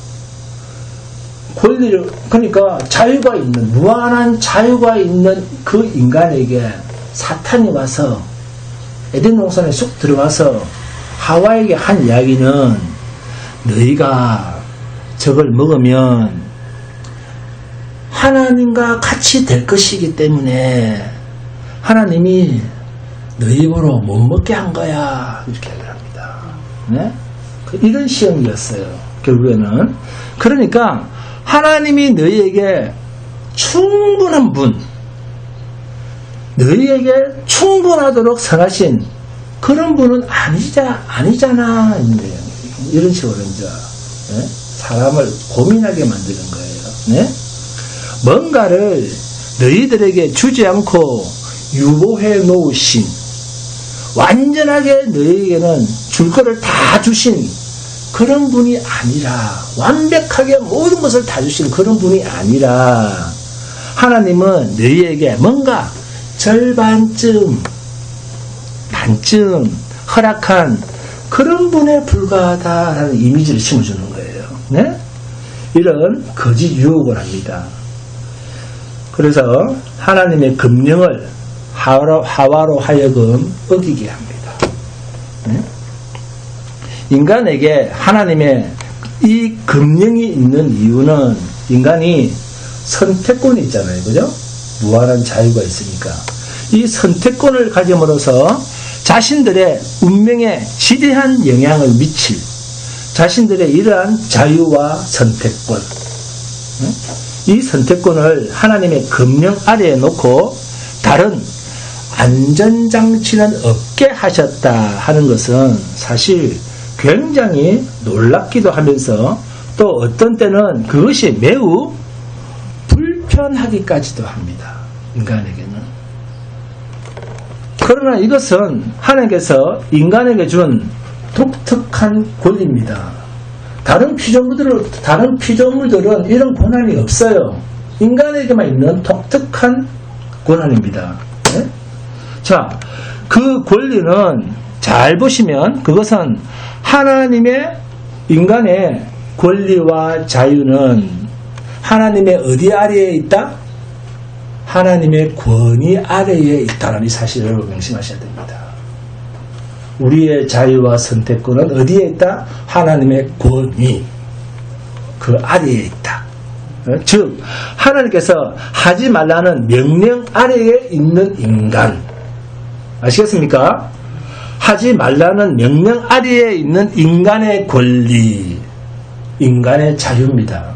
권리를 그러니까 자유가 있는 무한한 자유가 있는 그 인간에게 사탄이 와서 에덴 동산에 쑥 들어가서 하와에게 한 이야기는 너희가 저걸 먹으면 하나님과 같이 될 것이기 때문에 하나님이 너희 입으로 못 먹게 한 거야. 이렇게 얘기를 합니다. 네? 이런 시험이었어요. 결국에는. 그러니까 하나님이 너희에게 충분한 분, 너희에게 충분하도록 선하신 그런 분은 아니잖아. 이런 식으로 이제 네? 사람을 고민하게 만드는 거예요. 네? 뭔가를 너희들에게 주지 않고 유보해 놓으신, 완전하게 너희에게는 줄 거를 다 주신 그런 분이 아니라, 완벽하게 모든 것을 다 주신 그런 분이 아니라, 하나님은 너희에게 뭔가 절반쯤, 반쯤 허락한 그런 분에 불과하다라는 이미지를 심어주는 거예요. 네? 이런 거짓 유혹을 합니다. 그래서 하나님의 금령을 하와로 하여금 어기게 합니다. 네? 인간에게 하나님의 이 금령이 있는 이유는 인간이 선택권이 있잖아요. 그죠? 무한한 자유가 있으니까. 이 선택권을 가짐으로써 자신들의 운명에 지대한 영향을 미칠 자신들의 이러한 자유와 선택권, 이 선택권을 하나님의 금령 아래에 놓고 다른 안전장치는 없게 하셨다 하는 것은 사실 굉장히 놀랍기도 하면서 또 어떤 때는 그것이 매우 불편하기까지도 합니다. 인간에게는. 그러나 이것은 하나님께서 인간에게 준 독특한 권리입니다. 다른 피조물들은 이런 권한이 없어요. 인간에게만 있는 독특한 권한입니다. 네? 자, 그 권리는 잘 보시면 그것은 하나님의 인간의 권리와 자유는 하나님의 어디 아래에 있다? 하나님의 권위 아래에 있다는 이 사실을 명심하셔야 됩니다. 우리의 자유와 선택권은 어디에 있다? 하나님의 권위, 그 아래에 있다. 즉 하나님께서 하지 말라는 명령 아래에 있는 인간, 아시겠습니까? 하지 말라는 명령 아래에 있는 인간의 권리, 인간의 자유입니다.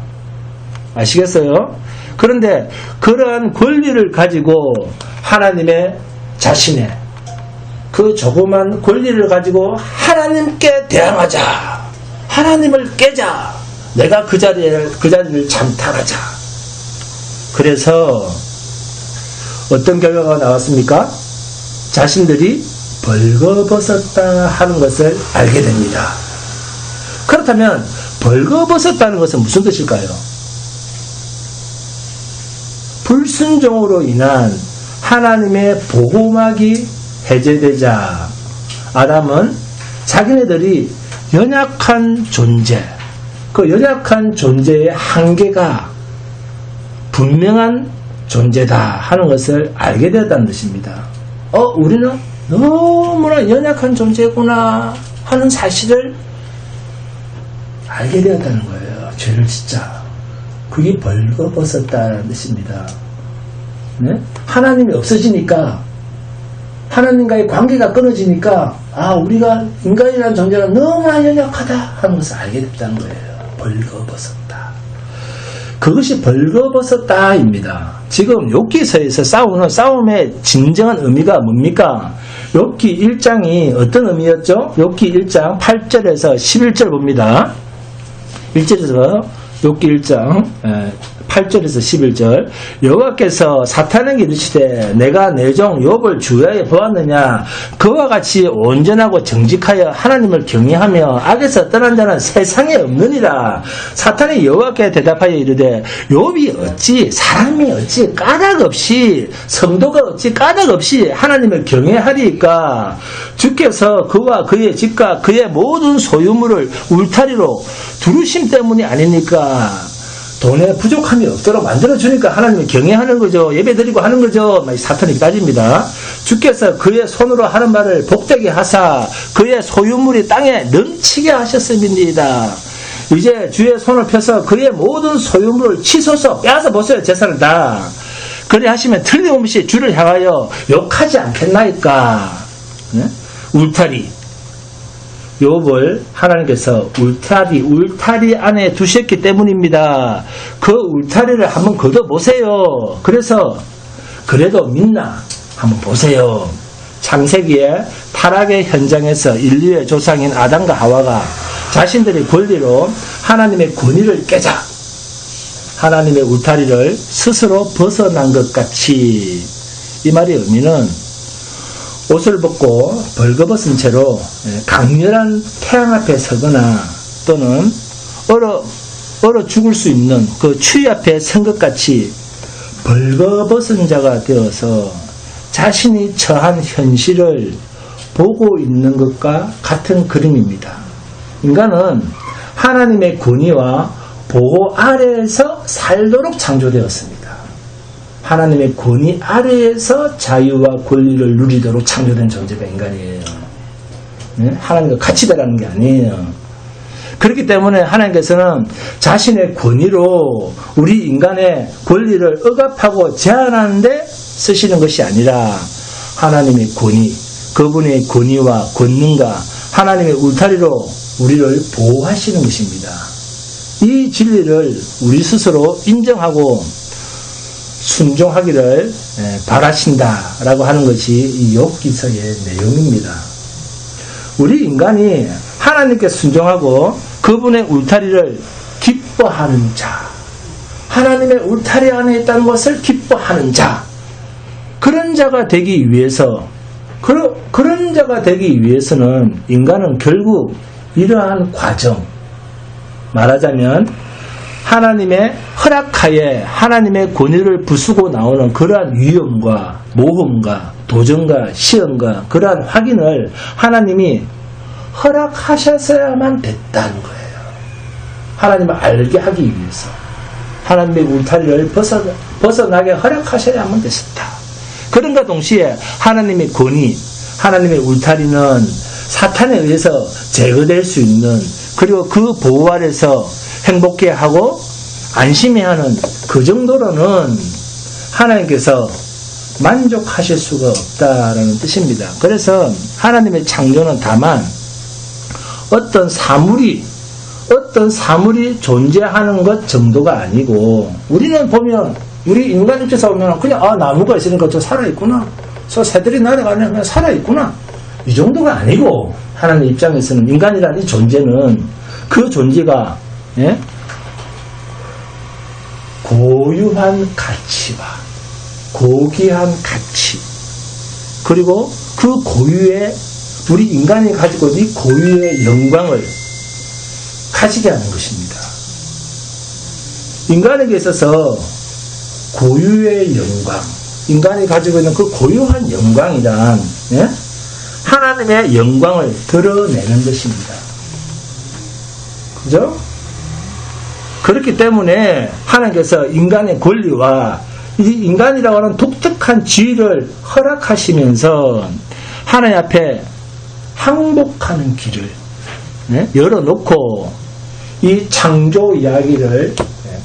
아시겠어요? 그런데 그러한 권리를 가지고 하나님의 자신의 그 조그만 권리를 가지고 하나님께 대항하자, 하나님을 깨자, 내가 그 자리를 잠탈하자. 그래서 어떤 결과가 나왔습니까? 자신들이 벌거벗었다 하는 것을 알게 됩니다. 그렇다면 벌거벗었다는 것은 무슨 뜻일까요? 불순종으로 인한 하나님의 보호막이 해제되자 아담은 자기네들이 연약한 존재, 그 연약한 존재의 한계가 분명한 존재다 하는 것을 알게 되었다는 뜻입니다. 우리는 너무나 연약한 존재구나 하는 사실을 알게 되었다는 거예요. 죄를 짓자. 그게 벌거벗었다는 뜻입니다. 네? 하나님이 없어지니까, 하나님과의 관계가 끊어지니까, 우리가 인간이라는 존재가 너무나 연약하다 하는 것을 알게 됐다는 거예요. 벌거벗었다. 그것이 벌거벗었다입니다. 지금 욥기서에서 싸우는 싸움의 진정한 의미가 뭡니까? 욥기 1장이 어떤 의미였죠? 욥기 1장 8절에서 11절 봅니다. 1절에서 욥기 1장 8절에서 11절 여호와께서 사탄에게 이르시되 내가 내 종 욥을 주야에 보았느냐 그와 같이 온전하고 정직하여 하나님을 경외하며 악에서 떠난 자는 세상에 없느니라. 사탄이 여호와께 대답하여 이르되 욥이 어찌 사람이 어찌 까닭 없이 성도가 어찌 까닭 없이 하나님을 경외하리이까. 주께서 그와 그의 집과 그의 모든 소유물을 울타리로 두르심 때문이 아니니까. 돈에 부족함이 없도록 만들어주니까 하나님이 경외하는 거죠. 예배드리고 하는 거죠. 사탄이 따집니다. 주께서 그의 손으로 하는 말을 복되게 하사 그의 소유물이 땅에 넘치게 하셨습니다. 이제 주의 손을 펴서 그의 모든 소유물을 치소서 빼앗아 보세요. 재산을 다. 그래 하시면 틀림없이 주를 향하여 욕하지 않겠나이까. 네? 울타리. 욥을 하나님께서 울타리 안에 두셨기 때문입니다. 그 울타리를 한번 걷어보세요. 그래서 그래도 믿나 한번 보세요. 창세기의 타락의 현장에서 인류의 조상인 아담과 하와가 자신들의 권리로 하나님의 권위를 깨자 하나님의 울타리를 스스로 벗어난 것 같이, 이 말의 의미는 옷을 벗고 벌거벗은 채로 강렬한 태양 앞에 서거나 또는 얼어 죽을 수 있는 그 추위 앞에 선 것 같이 벌거벗은 자가 되어서 자신이 처한 현실을 보고 있는 것과 같은 그림입니다. 인간은 하나님의 권위와 보호 아래에서 살도록 창조되었습니다. 하나님의 권위 아래에서 자유와 권리를 누리도록 창조된 존재가 인간이에요. 네? 하나님과 같이 되라는 게 아니에요. 그렇기 때문에 하나님께서는 자신의 권위로 우리 인간의 권리를 억압하고 제한하는데 쓰시는 것이 아니라 하나님의 권위, 그분의 권위와 권능과 하나님의 울타리로 우리를 보호하시는 것입니다. 이 진리를 우리 스스로 인정하고 순종하기를 바라신다라고 하는 것이 이 욥기서의 내용입니다. 우리 인간이 하나님께 순종하고 그분의 울타리를 기뻐하는 자, 하나님의 울타리 안에 있다는 것을 기뻐하는 자, 그런 자가 되기 위해서, 그런 자가 되기 위해서는 인간은 결국 이러한 과정, 말하자면 하나님의 허락하에 하나님의 권위를 부수고 나오는 그러한 위험과 모험과 도전과 시험과 그러한 확인을 하나님이 허락하셨어야만 됐다는 거예요. 하나님을 알게 하기 위해서 하나님의 울타리를 벗어나게 허락하셔야만 됐었다. 그런가 동시에 하나님의 권위, 하나님의 울타리는 사탄에 의해서 제거될 수 있는, 그리고 그 보호 아래서 행복해 하고 안심해하는 그 정도로는 하나님께서 만족하실 수가 없다라는 뜻입니다. 그래서 하나님의 창조는 다만 어떤 사물이 존재하는 것 정도가 아니고, 우리는 보면, 우리 인간 입장에서 보면 그냥 나무가 있으니까 저 살아있구나, 저 새들이 날아가면 그냥 살아있구나, 이 정도가 아니고, 하나님 입장에서는 인간이라는 이 존재는 그 존재가 고유한 가치와 고귀한 가치, 그리고 그 고유의, 우리 인간이 가지고 있는 이 고유의 영광을 가지게 하는 것입니다. 인간에게 있어서 고유의 영광, 인간이 가지고 있는 그 고유한 영광이란 하나님의 영광을 드러내는 것입니다. 그죠? 그렇기 때문에 하나님께서 인간의 권리와 이 인간이라고 하는 독특한 지위를 허락하시면서 하나님 앞에 항복하는 길을 열어놓고 이 창조 이야기를,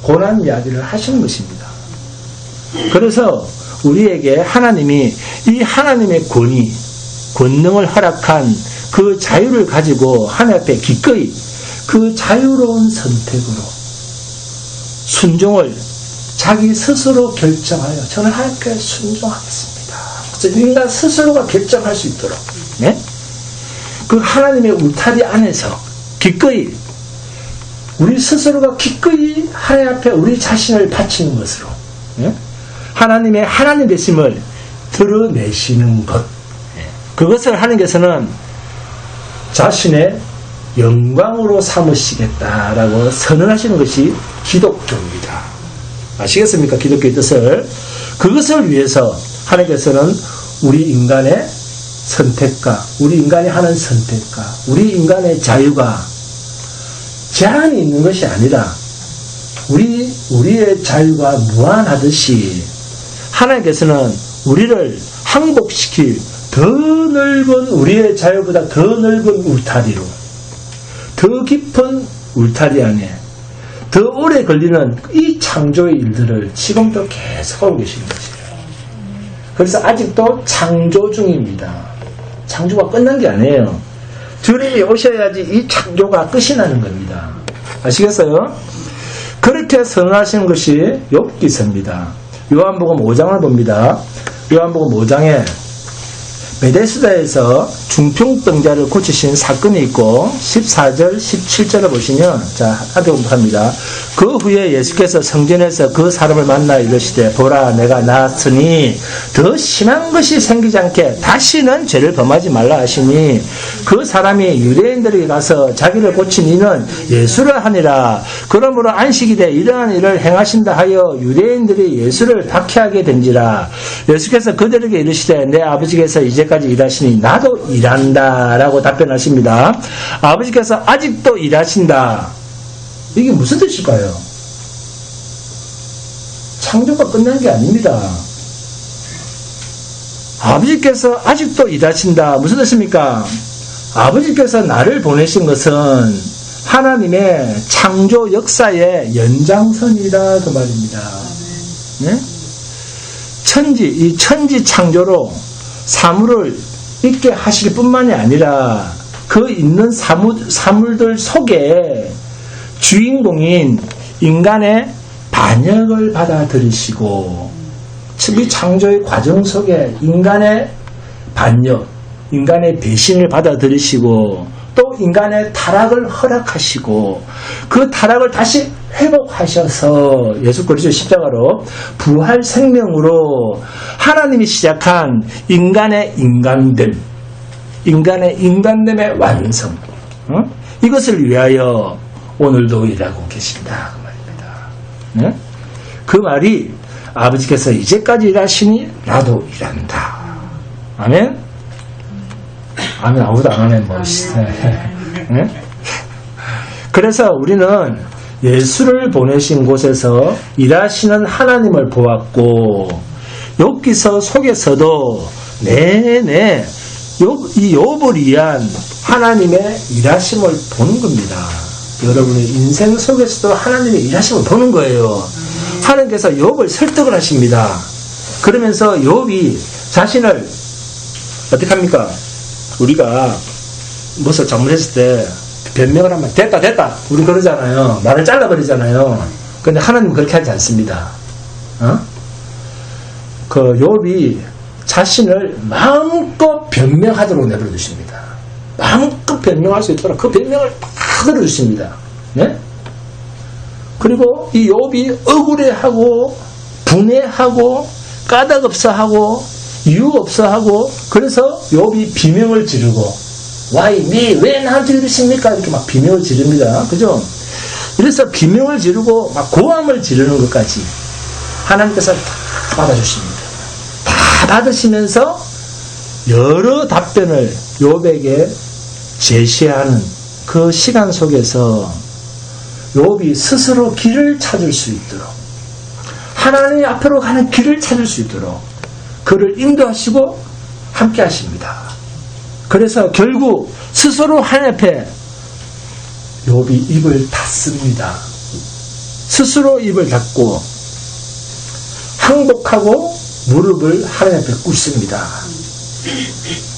고난 이야기를 하시는 것입니다. 그래서 우리에게 하나님이 이 하나님의 권능을 허락한 그 자유를 가지고 하나님 앞에 기꺼이 그 자유로운 선택으로 순종을 자기 스스로 결정하여 저는 하나님께 순종하겠습니다. 그래서 인간 스스로가 결정할 수 있도록 그 하나님의 울타리 안에서 기꺼이, 우리 스스로가 기꺼이 하나님 앞에 우리 자신을 바치는 것으로 하나님의 하나님 되심을 드러내시는 것, 그것을 하나님께서는 자신의 영광으로 삼으시겠다라고 선언하시는 것이 기독교입니다. 아시겠습니까? 기독교의 뜻을. 그것을 위해서 하나님께서는 우리 인간의 선택과, 우리 인간이 하는 선택과, 우리 인간의 자유가 제한이 있는 것이 아니라 우리 우리의 자유가 무한하듯이 하나님께서는 우리를 항복시킬 더 넓은 우리의 자유보다 더 넓은 울타리로 더 깊은 울타리 안에 더 오래 걸리는 이 창조의 일들을 지금도 계속 하고 계시는 것이에요. 그래서 아직도 창조 중입니다. 창조가 끝난 게 아니에요. 주님이 오셔야지 이 창조가 끝이 나는 겁니다. 아시겠어요? 그렇게 선언하시는 것이 욥기서입니다. 요한복음 5장을 봅니다. 요한복음 5장에 베데스다에서 중풍병자를 고치신 사건이 있고 14절, 17절을 보시면 자, 하도 공부합니다. 그 후에 예수께서 성전에서 그 사람을 만나 이르시되 보라 내가 나았으니 더 심한 것이 생기지 않게 다시는 죄를 범하지 말라 하시니 그 사람이 유대인들에게 가서 자기를 고친 이는 예수를 하니라. 그러므로 안식일에 이러한 일을 행하신다 하여 유대인들이 예수를 박해하게 된지라. 예수께서 그들에게 이르시되 내 아버지께서 이제까지 일하시니 나도 일한다 라고 답변하십니다. 아버지께서 아직도 일하신다. 이게 무슨 뜻일까요? 창조가 끝난 게 아닙니다. 아버지께서 아직도 일하신다. 무슨 뜻입니까? 아버지께서 나를 보내신 것은 하나님의 창조 역사의 연장선이다 그 말입니다. 네? 이 천지 창조로 사물을 있게 하실 뿐만이 아니라 그 있는 사물들 속에 주인공인 인간의 반역을 받아들이시고 이 창조의 과정 속에 인간의 반역, 인간의 배신을 받아들이시고 또 인간의 타락을 허락하시고 그 타락을 다시 회복하셔서 예수 그리스도 십자가로 부활 생명으로 하나님이 시작한 인간의 인간됨의 완성, 이것을 위하여 오늘도 일하고 계신다 그 말입니다. 그 말이 아버지께서 이제까지 일하시니 나도 일한다. 아멘? 아멘. 아무도 안 하네. 그래서 우리는 예수를 보내신 곳에서 일하시는 하나님을 보았고 욥기서 속에서도 내내 이 욥을 위한 하나님의 일하심을 보는 겁니다. 여러분의 인생 속에서도 하나님의 일하심을 보는 거예요. 하나님께서 욥을 설득을 하십니다. 그러면서 욥이 자신을 어떻게 합니까? 우리가 무엇을 잘못했을 때 변명을 하면 됐다 우리 그러잖아요. 말을 잘라버리잖아요. 근데 하나님은 그렇게 하지 않습니다. 그 욥이 자신을 마음껏 변명하도록 내버려두십니다. 마음껏 변명할 수 있도록 그 변명을 다 들어주십니다. 네? 그리고 이 욥이 억울해하고 분해하고 까닭없어하고 이유 없어하고 그래서 욥이 비명을 지르고 Why me? 왜 나한테 이러십니까? 이렇게 막 비명을 지릅니다. 그죠? 이래서 비명을 지르고 막 고함을 지르는 것까지 하나님께서 다 받아주십니다. 다 받으시면서 여러 답변을 욥에게 제시하는 그 시간 속에서 욥이 스스로 길을 찾을 수 있도록 하나님 앞으로 가는 길을 찾을 수 있도록 그를 인도하시고 함께 하십니다. 그래서 결국 스스로 하나님 앞에 욥이 입을 닫습니다. 스스로 입을 닫고 항복하고 무릎을 하나님 앞에 꿇습니다.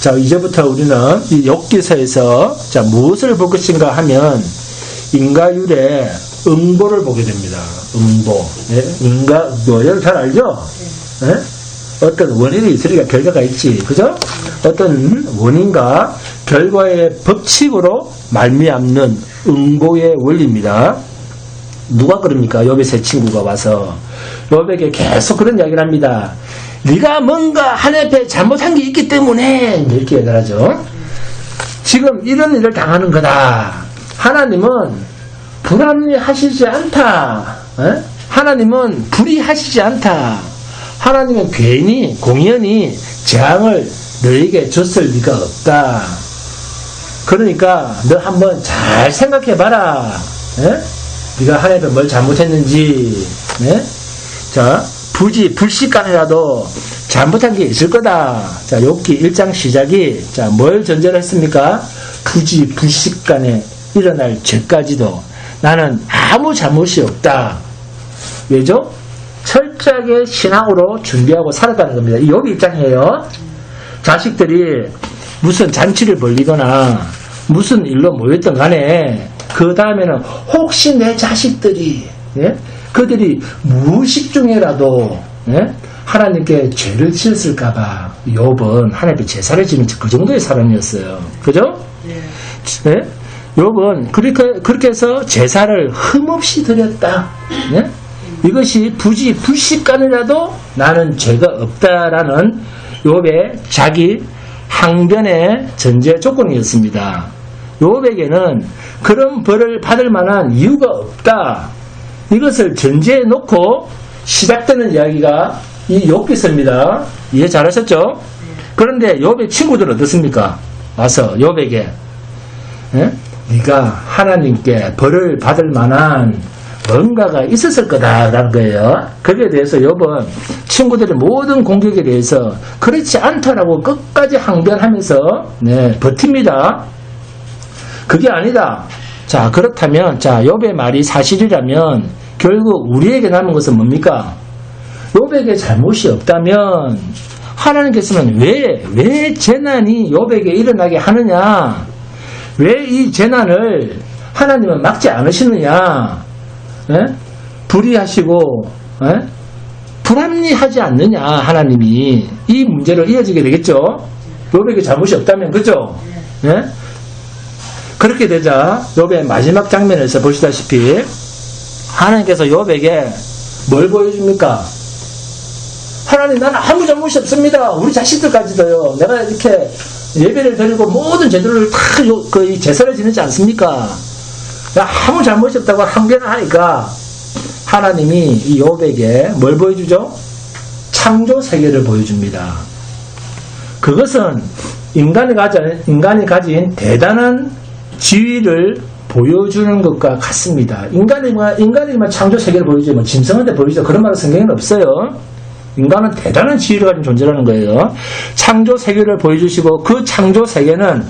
자, 이제부터 우리는 이 욥기서에서 자, 무엇을 볼 것인가 하면 인과율의 응보를 보게 됩니다. 응보. 네? 여러분 잘 알죠? 네? 어떤 원인이 있으니까 결과가 있지. 그죠? 어떤 원인과 결과의 법칙으로 말미암는 응보의 원리입니다. 누가 그럽니까? 욥의 세 친구가 와서 욥에게 계속 그런 이야기를 합니다. 네가 뭔가 하나님 앞에 잘못한 게 있기 때문에 이렇게 얘기를 하죠. 지금 이런 일을 당하는 거다. 하나님은 불합리하시지 않다. 에? 하나님은 불의하시지 않다. 하나님은 괜히 공연히 재앙을 너에게 줬을 리가 없다. 그러니까 너 한번 잘 생각해봐라. 에? 네가 하나님 앞에 뭘 잘못했는지, 네? 자, 불식간에라도 잘못한 게 있을 거다. 자, 욥기 1장 시작이, 자, 뭘 전제를 했습니까? 불식간에 일어날 죄까지도 나는 아무 잘못이 없다. 왜죠? 철저하게 신앙으로 준비하고 살았다는 겁니다. 이 욥기 입장이에요. 자식들이 무슨 잔치를 벌리거나 무슨 일로 모였던 간에 그 다음에는 혹시 내 자식들이, 예? 그들이 무의식 중에라도, 예? 하나님께 죄를 지었을까봐 욥은 하나님께 제사를 지는 그 정도의 사람이었어요. 그죠? 예? 욥은 그렇게 해서 제사를 흠없이 드렸다. 예? 이것이 불식간이라도 나는 죄가 없다라는 욥의 자기 항변의 전제 조건이었습니다. 욥에게는 그런 벌을 받을 만한 이유가 없다. 이것을 전제해 놓고 시작되는 이야기가 이 욥기서입니다. 이해 잘하셨죠? 그런데 욥의 친구들은 어떻습니까? 와서 욥에게, 예? 네가 하나님께 벌을 받을 만한 뭔가가 있었을 거다라는 거예요. 거기에 대해서 욥은 친구들의 모든 공격에 대해서 그렇지 않다라고 끝까지 항변하면서, 네, 버팁니다. 그게 아니다. 자, 그렇다면, 자, 욥의 말이 사실이라면 결국 우리에게 남은 것은 뭡니까? 욥에게 잘못이 없다면 하나님께서는 왜 재난이 욥에게 일어나게 하느냐? 왜 이 재난을 하나님은 막지 않으시느냐? 예? 불의하시고, 예? 불합리하지 않느냐? 하나님이 이 문제로 이어지게 되겠죠? 욥에게 잘못이 없다면, 그죠? 예? 그렇게 되자 욥의 마지막 장면에서 보시다시피 하나님께서 욥에게 뭘 보여줍니까? 하나님, 나는 아무 잘못이 없습니다. 우리 자식들까지도요. 내가 이렇게 예배를 드리고 모든 제도를 다 이 제사를 지내지 않습니까? 아무 잘못이 없다고 항변을 하니까 하나님이 이 욥에게 뭘 보여주죠? 창조 세계를 보여줍니다. 그것은 인간이 가진 대단한 지위를 보여주는 것과 같습니다. 인간이만 창조 세계를 보여주지 뭐 짐승한테 보여주죠. 그런 말은 성경에는 없어요. 인간은 대단한 지위를 가진 존재라는 거예요. 창조 세계를 보여주시고 그 창조 세계는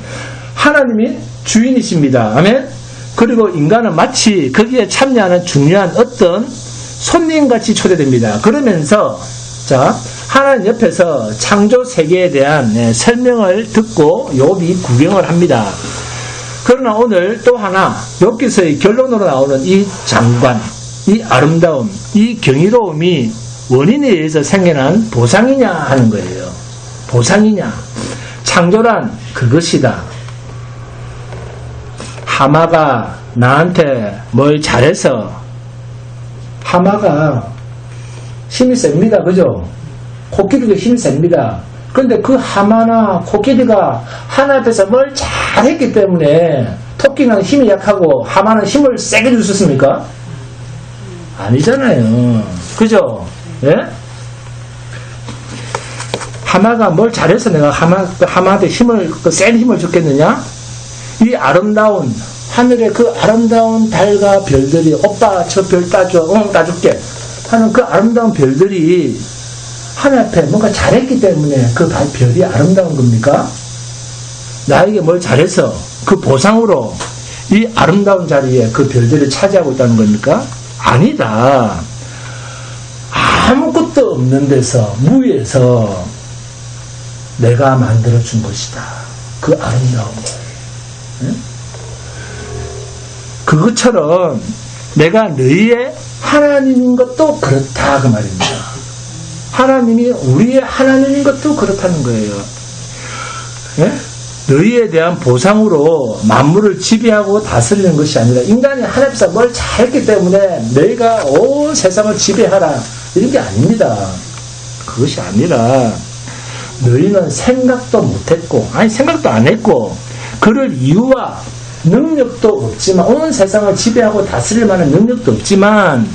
하나님이 주인이십니다. 아멘? 그리고 인간은 마치 거기에 참여하는 중요한 어떤 손님같이 초대됩니다. 그러면서 자, 하나님 옆에서 창조 세계에 대한 설명을 듣고 욥이 구경을 합니다. 그러나 오늘 또 하나 욥기서의 결론으로 나오는 이 장관, 이 아름다움, 이 경이로움이 원인에 의해서 생겨난 보상이냐 하는 거예요. 보상이냐. 창조란 그것이다. 하마가 나한테 뭘 잘해서, 하마가 힘이 셉니다. 그죠? 코끼리도 힘이 셉니다. 그런데 그 하마나 코끼리가 하나 앞에서 뭘 잘했기 때문에 토끼는 힘이 약하고 하마는 힘을 세게 줄 수 있습니까? 아니잖아요. 그죠? 예? 하마가 뭘 잘해서 내가 하마한테 센 힘을 줬겠느냐? 이 아름다운 하늘의 그 아름다운 달과 별들이 오빠 저 별 따줘, 따줄게 하는 그 아름다운 별들이 하늘 앞에 뭔가 잘했기 때문에 그 별이 아름다운 겁니까? 나에게 뭘 잘해서 그 보상으로 이 아름다운 자리에 그 별들을 차지하고 있다는 겁니까? 아니다. 아무것도 없는 데서, 무에서 내가 만들어준 것이다. 그 아름다움을. 응? 그것처럼 내가 너희의 하나님인 것도 그렇다 그 말입니다. 하나님이 우리의 하나님인 것도 그렇다는 거예요. 예? 너희에 대한 보상으로 만물을 지배하고 다스리는 것이 아니라 인간이 하나님께서 뭘 잘했기 때문에 너희가 온 세상을 지배하라 이런 게 아닙니다. 그것이 아니라 너희는 생각도 못했고 생각도 안 했고 그럴 이유와 능력도 없지만 온 세상을 지배하고 다스릴 만한 능력도 없지만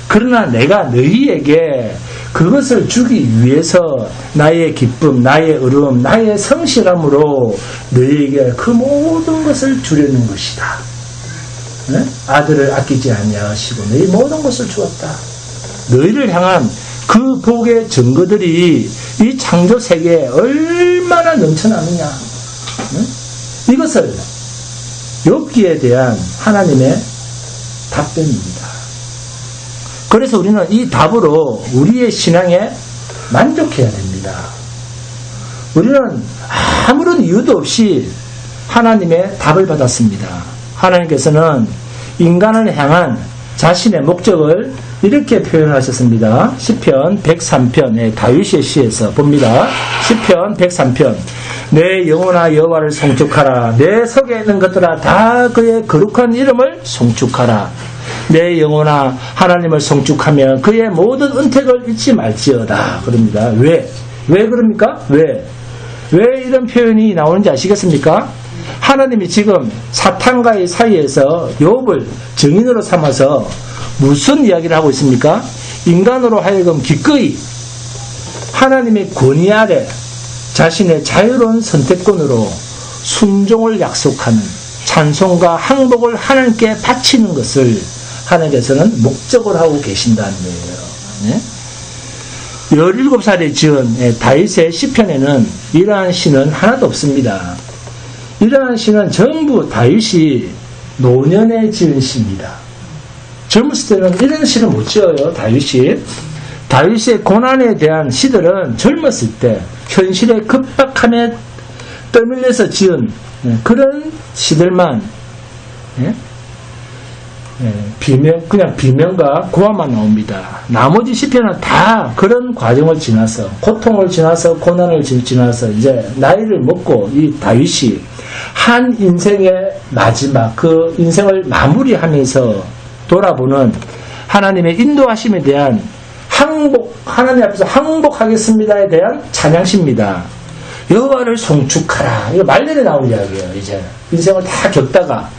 그러나 내가 너희에게 그것을 주기 위해서 나의 기쁨, 나의 의로움, 나의 성실함으로 너희에게 그 모든 것을 주려는 것이다. 아들을 아끼지 아니하시고 너희 모든 것을 주었다. 너희를 향한 그 복의 증거들이 이 창조 세계에 얼마나 넘쳐나느냐. 이것을 욥기에 대한 하나님의 답변입니다. 그래서 우리는 이 답으로 우리의 신앙에 만족해야 됩니다. 우리는 아무런 이유도 없이 하나님의 답을 받았습니다. 하나님께서는 인간을 향한 자신의 목적을 이렇게 표현하셨습니다. 시편 103편, 다윗의 시에서 봅니다. 시편 103편. 내 영혼아 여호와를 송축하라. 내 속에 있는 것들아 다 그의 거룩한 이름을 송축하라. 내 영혼아 하나님을 송축하며 그의 모든 은택을 잊지 말지어다. 그럽니다. 왜 그럽니까? 왜 이런 표현이 나오는지 아시겠습니까? 하나님이 지금 사탄과의 사이에서 욥을 증인으로 삼아서 무슨 이야기를 하고 있습니까? 인간으로 하여금 기꺼이 하나님의 권위 아래 자신의 자유로운 선택권으로 순종을 약속하는 찬송과 항복을 하나님께 바치는 것을 하나님께서는 목적으로 하고 계신다는 거예요. 17살에 지은 다윗의 시편에는 이러한 시는 하나도 없습니다. 이러한 시는 전부 다윗이 노년에 지은 시입니다. 젊었을 때는 이런 시를 못 지어요. 다윗의 고난에 대한 시들은 젊었을 때 현실의 급박함에 떠밀려서 지은 그런 시들만 그냥 비명과 고함만 나옵니다. 나머지 시편은 다 그런 과정을 지나서 고통을 지나서 고난을 지나서 이제 나이를 먹고 이 다윗이 한 인생의 마지막 그 인생을 마무리하면서 돌아보는 하나님의 인도하심에 대한 하나님 앞에서 항복하겠습니다에 대한 찬양시입니다. 여호와를 송축하라. 이거 말년에 나온 이야기예요. 이제 인생을 다 겪다가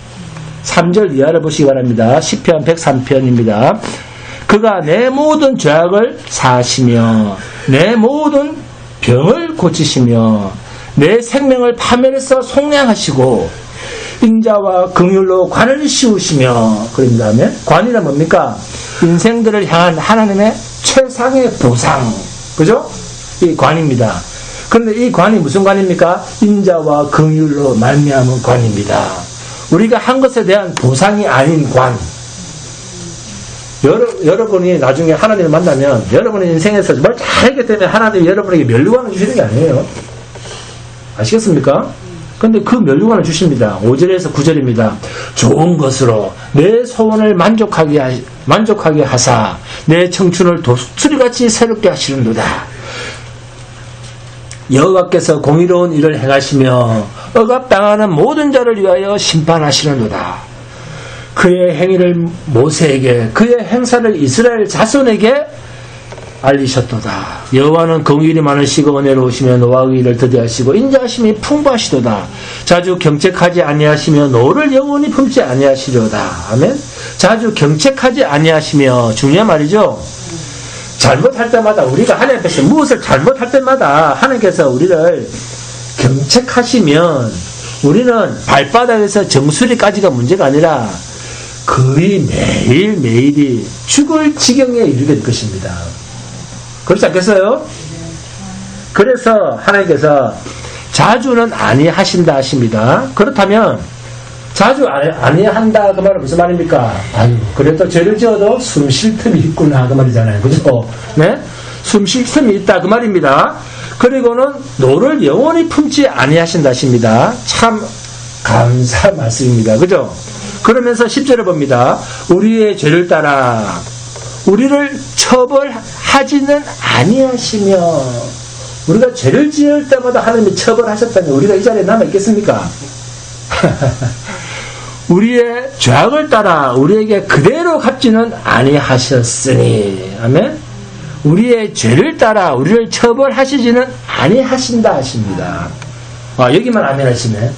3절 이하를 보시기 바랍니다. 시편 103편입니다. 그가 내 모든 죄악을 사하시며 내 모든 병을 고치시며 내 생명을 파멸해서 속량하시고 인자와 긍휼로 관을 씌우시며 그런 다음에 관이란 뭡니까? 인생들을 향한 하나님의 최상의 보상. 그죠? 이 관입니다. 그런데 이 관이 무슨 관입니까? 인자와 긍휼로 말미암은 관입니다. 우리가 한 것에 대한 보상이 아닌 관. 여러분이 나중에 하나님을 만나면 여러분의 인생에서 뭘 잘했기 때문에 하나님이 여러분에게 멸류관을 주시는 게 아니에요. 아시겠습니까? 근데 그 멸류관을 주십니다. 5절에서 9절입니다. 좋은 것으로 내 소원을 만족하게 하사 내 청춘을 독수리같이 새롭게 하시는도다. 여호와께서 공의로운 일을 행하시며 억압당하는 모든 자를 위하여 심판하시는도다. 그의 행위를 모세에게 그의 행사를 이스라엘 자손에게 알리셨도다. 여호와는 긍휼이 많으시고 은혜로우시며 노하의 일을 더디하시고 인자하심이 풍부하시도다. 자주 경책하지 아니하시며 노를 영원히 품지 아니하시려다. 아멘. 자주 경책하지 아니하시며 중요한 말이죠. 잘못할 때마다 우리가 하나님 앞에서 무엇을 잘못할 때마다 하나님께서 우리를 경책하시면 우리는 발바닥에서 정수리까지가 문제가 아니라 거의 매일매일이 죽을 지경에 이르게 될 것입니다. 그렇지 않겠어요? 그래서 하나님께서 자주는 아니하신다 하십니다. 그렇다면 자주 아니한다 그 말은 무슨 말입니까? 아유, 그래도 죄를 지어도 숨 쉴 틈이 있구나 그 말이잖아요. 그죠? 네? 숨 쉴 틈이 있다 그 말입니다. 그리고는 노를 영원히 품지 아니하신다 하십니다. 참 감사한 말씀입니다. 그죠? 그러면서 10절을 봅니다. 우리의 죄를 따라 우리를 처벌하지는 아니하시며. 우리가 죄를 지을 때마다 하나님이 처벌하셨다면 우리가 이 자리에 남아있겠습니까? 우리의 죄악을 따라 우리에게 그대로 갚지는 아니하셨으니. 아멘. 우리의 죄를 따라 우리를 처벌하시지는 아니하신다 하십니다. 여기만 아멘 하시네.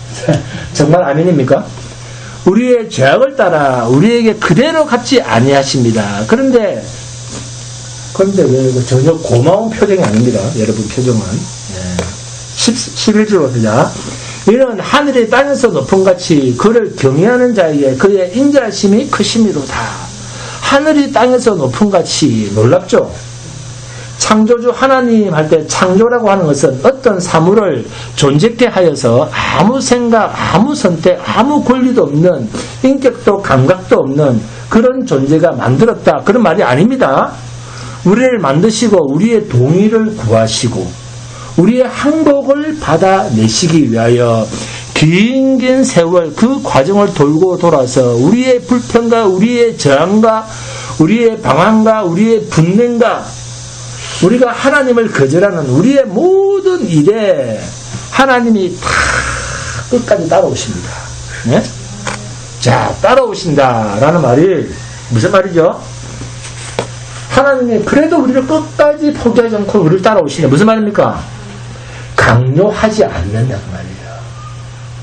정말 아멘입니까? 우리의 죄악을 따라 우리에게 그대로 갚지 아니하십니다. 그런데 왜 전혀 고마운 표정이 아닙니다. 여러분 표정은. 11절로 보자. 이는 하늘이 땅에서 높은 같이 그를 경외하는 자에게 그의 인자심이 크심이로다. 하늘이 땅에서 높은 같이 놀랍죠? 창조주 하나님 할 때 창조라고 하는 것은 어떤 사물을 존재케 하여서 아무 생각, 아무 선택, 아무 권리도 없는, 인격도 감각도 없는 그런 존재가 만들었다, 그런 말이 아닙니다. 우리를 만드시고 우리의 동의를 구하시고 우리의 항복을 받아내시기 위하여 긴 세월 그 과정을 돌고 돌아서 우리의 불평과 우리의 저항과 우리의 방황과 우리의 분냉과 우리가 하나님을 거절하는 우리의 모든 일에 하나님이 다 끝까지 따라오십니다. 네? 자, 따라오신다라는 말이 무슨 말이죠? 하나님이 그래도 우리를 끝까지 포기하지 않고 우리를 따라오시냐. 무슨 말입니까? 강요하지 않는다는 말이에요.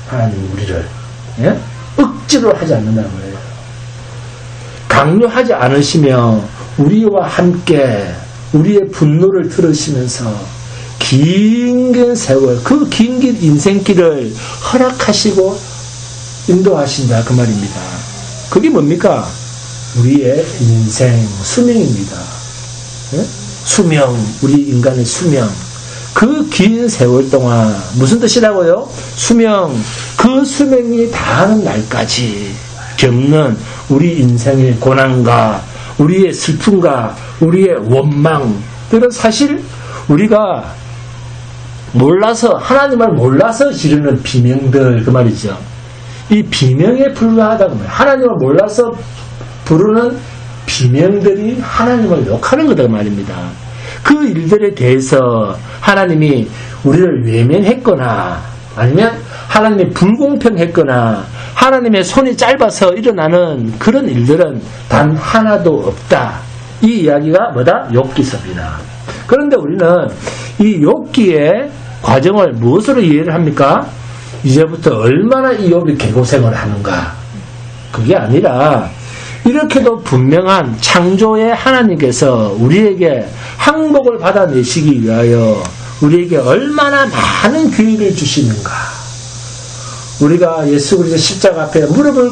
하나님 우리를 억지로 하지 않는다는 말이에요. 강요하지 않으시며 우리와 함께 우리의 분노를 들으시면서 긴 세월, 그 긴 인생길을 허락하시고 인도하신다, 그 말입니다. 그게 뭡니까? 우리의 인생 수명입니다. 수명, 우리 인간의 수명. 그 긴 세월 동안 무슨 뜻이라고요? 수명, 그 수명이 다하는 날까지 겪는 우리 인생의 고난과 우리의 슬픔과 우리의 원망들은 사실 우리가 몰라서, 하나님을 몰라서 지르는 비명들, 그 말이죠. 이 비명에 불과하다고 말이에요. 하나님을 몰라서 부르는 비명들이 하나님을 욕하는 거다, 그 말입니다. 그 일들에 대해서 하나님이 우리를 외면했거나 아니면 하나님이 불공평했거나 하나님의 손이 짧아서 일어나는 그런 일들은 단 하나도 없다. 이 이야기가 뭐다? 욥기서입니다. 그런데 우리는 이 욥기의 과정을 무엇으로 이해를 합니까? 이제부터 얼마나 이 욥이 개고생을 하는가. 그게 아니라 이렇게도 분명한 창조의 하나님께서 우리에게 항복을 받아내시기 위하여 우리에게 얼마나 많은 기회를 주시는가. 우리가 예수 그리스도 십자가 앞에 무릎을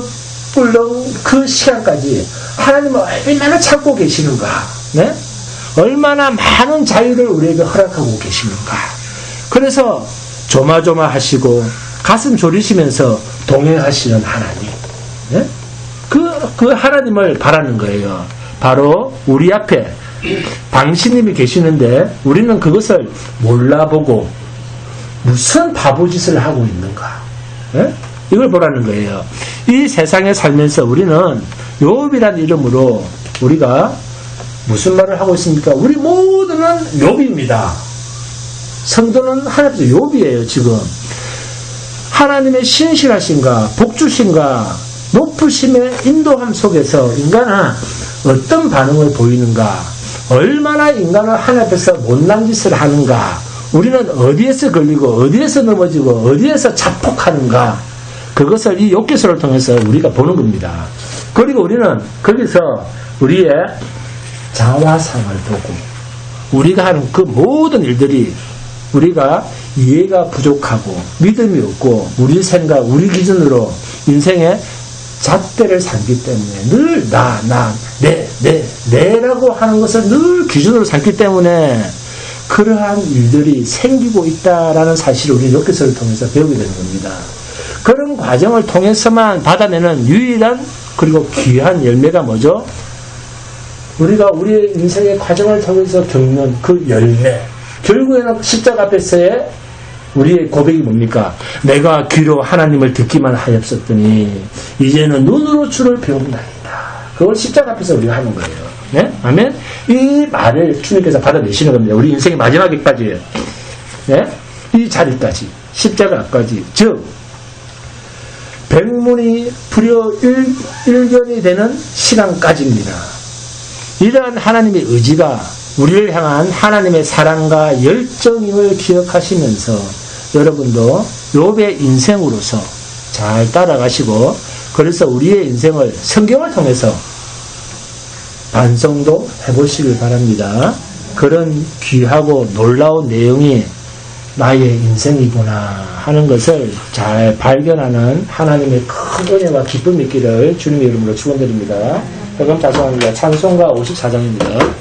꿇는 그 시간까지 하나님은 얼마나 참고 계시는가. 네? 얼마나 많은 자유를 우리에게 허락하고 계시는가. 그래서 조마조마하시고 가슴 졸이시면서 동행하시는 하나님. 네? 그 하나님을 바라는 거예요. 바로 우리 앞에 당신님이 계시는데 우리는 그것을 몰라보고 무슨 바보짓을 하고 있는가. 네? 이걸 보라는 거예요. 이 세상에 살면서 우리는 욥이라는 이름으로 우리가 무슨 말을 하고 있습니까? 우리 모두는 욥입니다. 성도는 하나님의 욥이에요. 지금 하나님의 신실하신가 복주신가 높으심의 인도함 속에서 인간은 어떤 반응을 보이는가, 얼마나 인간은 하나님 앞에서 못난 짓을 하는가, 우리는 어디에서 걸리고 어디에서 넘어지고 어디에서 자폭하는가, 그것을 이 욥기서를 통해서 우리가 보는 겁니다. 그리고 우리는 거기서 우리의 자화상을 보고 우리가 하는 그 모든 일들이 우리가 이해가 부족하고 믿음이 없고 우리 생각, 우리 기준으로 인생의 잣대를 삼기 때문에 늘 내라고 하는 것을 늘 기준으로 삼기 때문에 그러한 일들이 생기고 있다라는 사실을 우리 욥기서를 통해서 배우게 되는 겁니다. 그런 과정을 통해서만 받아내는 유일한 그리고 귀한 열매가 뭐죠? 우리가 우리의 인생의 과정을 통해서 겪는 그 열매. 결국에는 십자가 앞에서의 우리의 고백이 뭡니까? 내가 귀로 하나님을 듣기만 하였었더니 이제는 눈으로 주를 배운다니다. 그걸 십자가 앞에서 우리가 하는 거예요. 네? 아멘? 이 말을 주님께서 받아내시는 겁니다. 우리 인생의 마지막에까지. 네? 이 자리까지. 십자가 앞까지. 즉 백문이 불여일견이 되는 시간까지입니다. 이러한 하나님의 의지가 우리를 향한 하나님의 사랑과 열정임을 기억하시면서 여러분도 욥의 인생으로서 잘 따라가시고 그래서 우리의 인생을 성경을 통해서 반성도 해보시길 바랍니다. 그런 귀하고 놀라운 내용이 나의 인생이구나 하는 것을 잘 발견하는 하나님의 큰 은혜와 기쁨이 있기를 주님의 이름으로 축원드립니다. 그럼 자성합니다. 찬송가 54장입니다.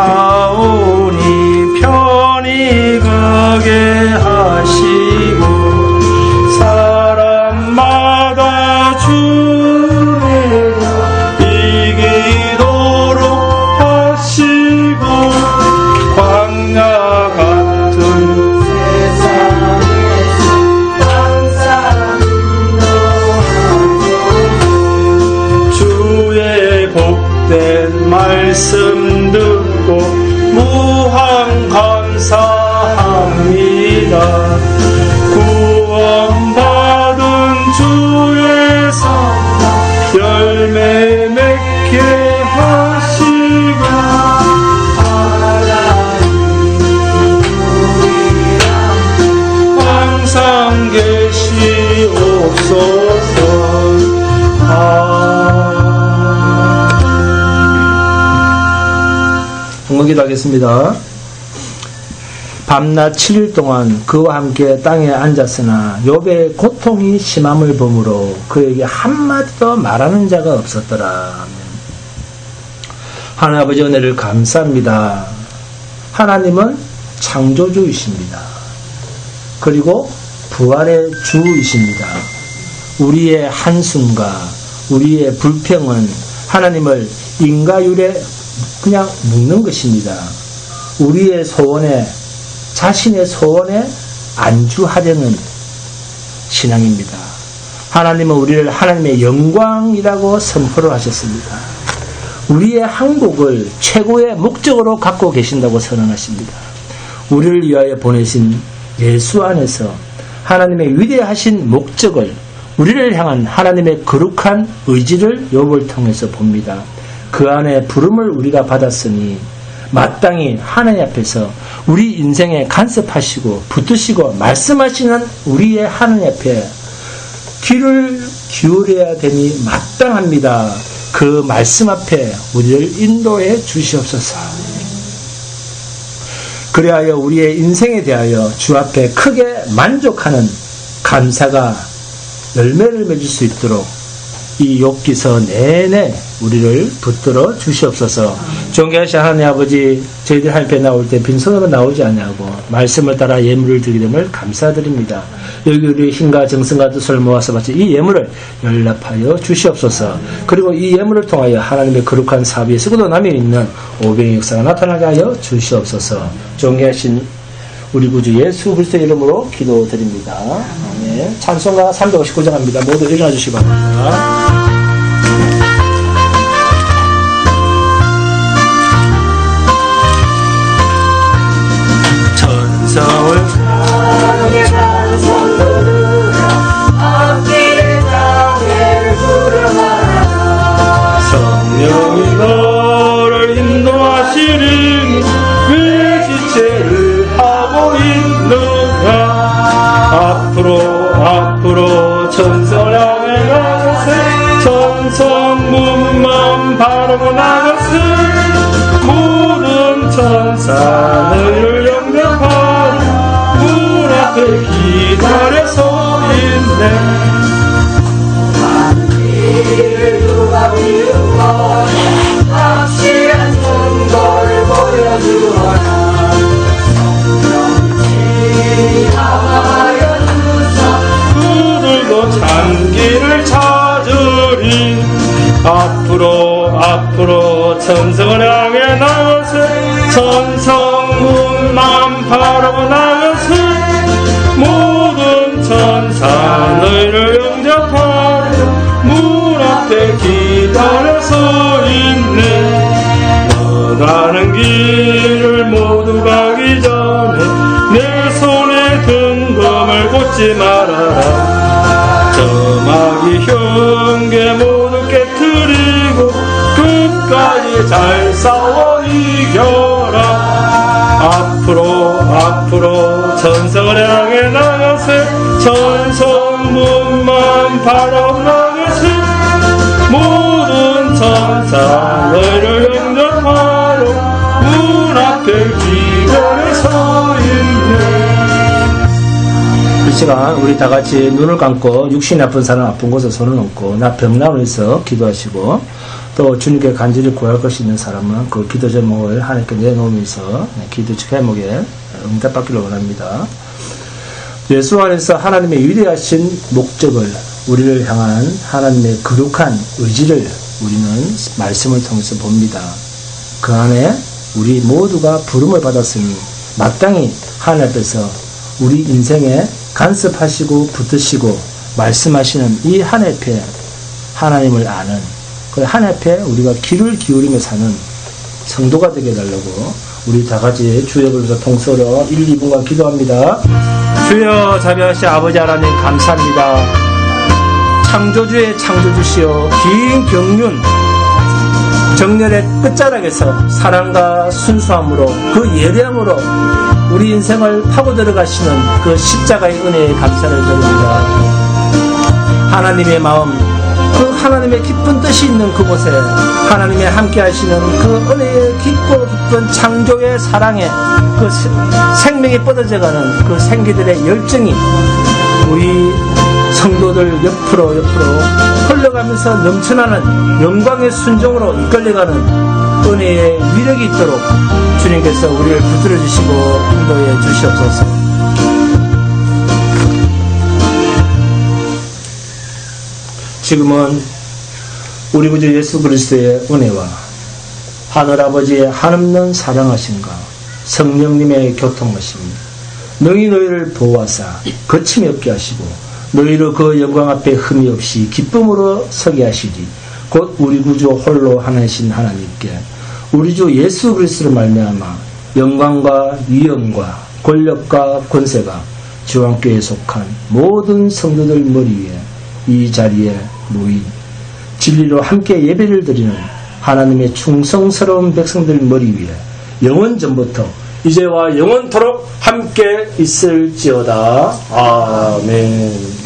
구하오니 편히 가게 하시고 사람마다 주를 이기도록 하시고 광야 같은 세상에서 항상 인도하소서 주의 복된 말씀 듣고 무한 감사합니다. 구원받은 주의 선자 열매 맺게 하시고 항상 계시옵소서. 기도하겠습니다. 밤낮 7일 동안 그와 함께 땅에 앉았으나 욥의 고통이 심함을 보므로 그에게 한마디도 말하는 자가 없었더라. 하나님 아버지 은혜를 감사합니다. 하나님은 창조주이십니다. 그리고 부활의 주이십니다. 우리의 한숨과 우리의 불평은 하나님을 인가율에 그냥 묻는 것입니다. 우리의 소원에, 자신의 소원에 안주하려는 신앙입니다. 하나님은 우리를 하나님의 영광이라고 선포를 하셨습니다. 우리의 항복을 최고의 목적으로 갖고 계신다고 선언하십니다. 우리를 위하여 보내신 예수 안에서 하나님의 위대하신 목적을, 우리를 향한 하나님의 거룩한 의지를 욥을 통해서 봅니다. 그 안에 부름을 우리가 받았으니 마땅히 하나님 앞에서 우리 인생에 간섭하시고 붙드시고 말씀하시는 우리의 하나님 앞에 귀를 기울여야 되니 마땅합니다. 그 말씀 앞에 우리를 인도해 주시옵소서. 그리하여 우리의 인생에 대하여 주 앞에 크게 만족하는 감사가 열매를 맺을 수 있도록 이 욥기서 내내 우리를 붙들어 주시옵소서. 존귀하신 하나님 아버지, 저희들 하나님 나올 때 빈손으로 나오지 않냐고 말씀을 따라 예물을 드리게 됨을 감사드립니다. 여기 우리 힘과 정성과 뜻을 모아서 바친 이 예물을 연락하여 주시옵소서. 그리고 이 예물을 통하여 하나님의 거룩한 사업에 쓰고도 남에 있는 오병의 역사가 나타나게 하여 주시옵소서. 존귀하신 우리 구주 예수 그리스도의 이름으로 기도드립니다. 아멘. 찬송가 359장 합니다. 모두 일어나 주시기 바랍니다. 천성을 향해 찬송 부르라 앞길에 장애를 부르라 성령이 너를 인도하시리니 왜 지체를 하고 있느냐 앞으로 천성을 향해 나가세 천성문만 바라고 나가세 모든 천사 너희를 영접하라 문 앞에 기다려서 있네 많은 길을 누가 비우거나 확실한 근거를 보여주어라 성령이 하여 주사 그들도 잔길을 찾으리 앞으로 천성을 향해 나가세 천성문만 바라고 나가세 모든 천사 너희를 영접하라 문 앞에 기다려서 있네 너가는 길을 모두 가기 전에 내 손에 든 검을 꽂지 말아라 점막이 끝까지 잘 싸워 이겨라. 앞으로 전성을 향해 나가세. 전성문만 바라보라세. 모든 천사 너희를 영접하러 문 앞에 기다려 서 있네. 이 시간 우리 다 같이 눈을 감고 육신이 아픈 사람 아픈 곳에 손을 얹고 나 병나로 해서 기도하시고 또 주님께 간절히 구할 것이 있는 사람은 그 기도 제목을 하나님께 내놓으면서 기도 제목에 응답받기를 원합니다. 예수 안에서 하나님의 위대하신 목적을 우리를 향한 하나님의 거룩한 의지를 우리는 말씀을 통해서 봅니다. 그 안에 우리 모두가 부름을 받았으니 마땅히 하나님 앞에서 우리 인생에 간섭하시고 붙으시고 말씀하시는 이 하나님 앞에 하나님을 아는 그 하나님 앞에 우리가 귀를 기울이며 사는 성도가 되게 해달라고 우리 다 같이 주여 부르면서 통소로 1, 2분간 기도합니다. 주여 자비하신 아버지 하나님 감사합니다. 창조주의 창조주시여 긴 경륜 정렬의 끝자락에서 사랑과 순수함으로 그 예량으로 우리 인생을 파고 들어가시는 그 십자가의 은혜에 감사를 드립니다. 하나님의 마음, 그 하나님의 깊은 뜻이 있는 그곳에 하나님의 함께 하시는 그 은혜의 깊고 깊은 창조의 사랑에 그 생명이 뻗어져가는 그 생기들의 열정이 우리 성도들 옆으로 흘러가면서 넘쳐나는 영광의 순종으로 이끌려가는 은혜의 위력이 있도록 주님께서 우리를 붙들어 주시고 인도해 주시옵소서. 지금은 우리 구주 예수 그리스도의 은혜와 하늘아버지의 한없는 사랑하심과 성령님의 교통하심 너희를 보호하사 거침이 없게 하시고 너희를 그 영광 앞에 흠이 없이 기쁨으로 서게 하시리. 곧 우리 구주 홀로 하나이신 하나님께 우리 주 예수 그리스도로 말미암아 영광과 위엄과 권력과 권세가 주왕교회에 속한 모든 성도들 머리 위에 이 자리에 모인 진리로 함께 예배를 드리는 하나님의 충성스러운 백성들 머리 위에 영원전부터 이제와 영원토록 함께 있을지어다. 아멘.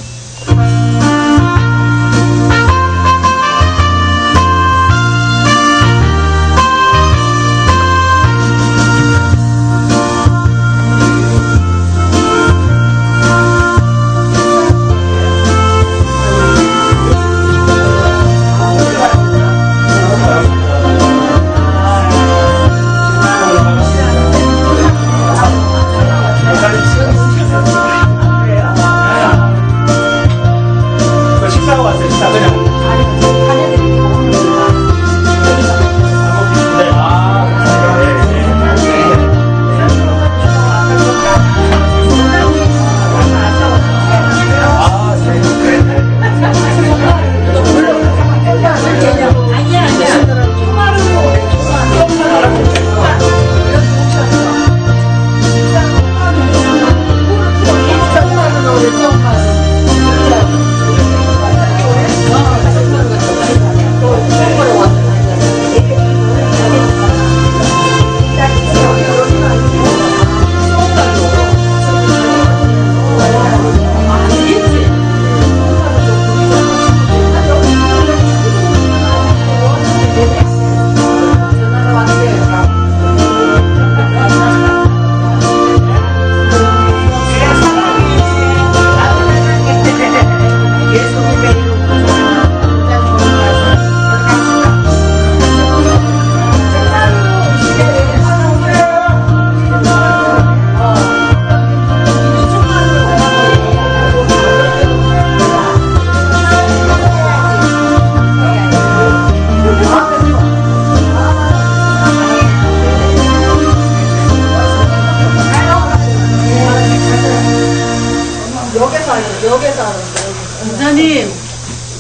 목사님,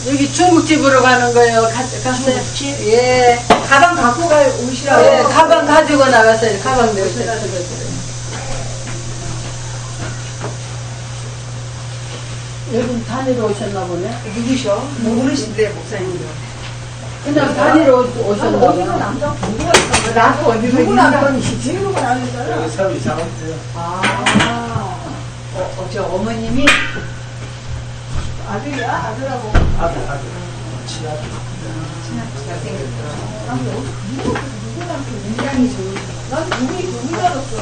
여기 중국집으로 가는 거예요. 갔어요? 예. 가방 갖고 오시라고. 예, 가방 가지고 나갔어요. 가방 내었어요. 여기 다니러 오셨나 보네. 누구셔? 모르신데 목사님도. 그냥 다니러 오셨나 봐. 어디서 남자 누구가 있어? 나도 어디서 누구 남편이지? 지금은 아니잖아. 여기 새로 이사 왔어요. 저 어머님이 아들이야? 아들하고 아들. 친아들. 잘생겼더라. 누구 남편 굉장히 좋으셔. 난 누구이 좋은 줄 알았어.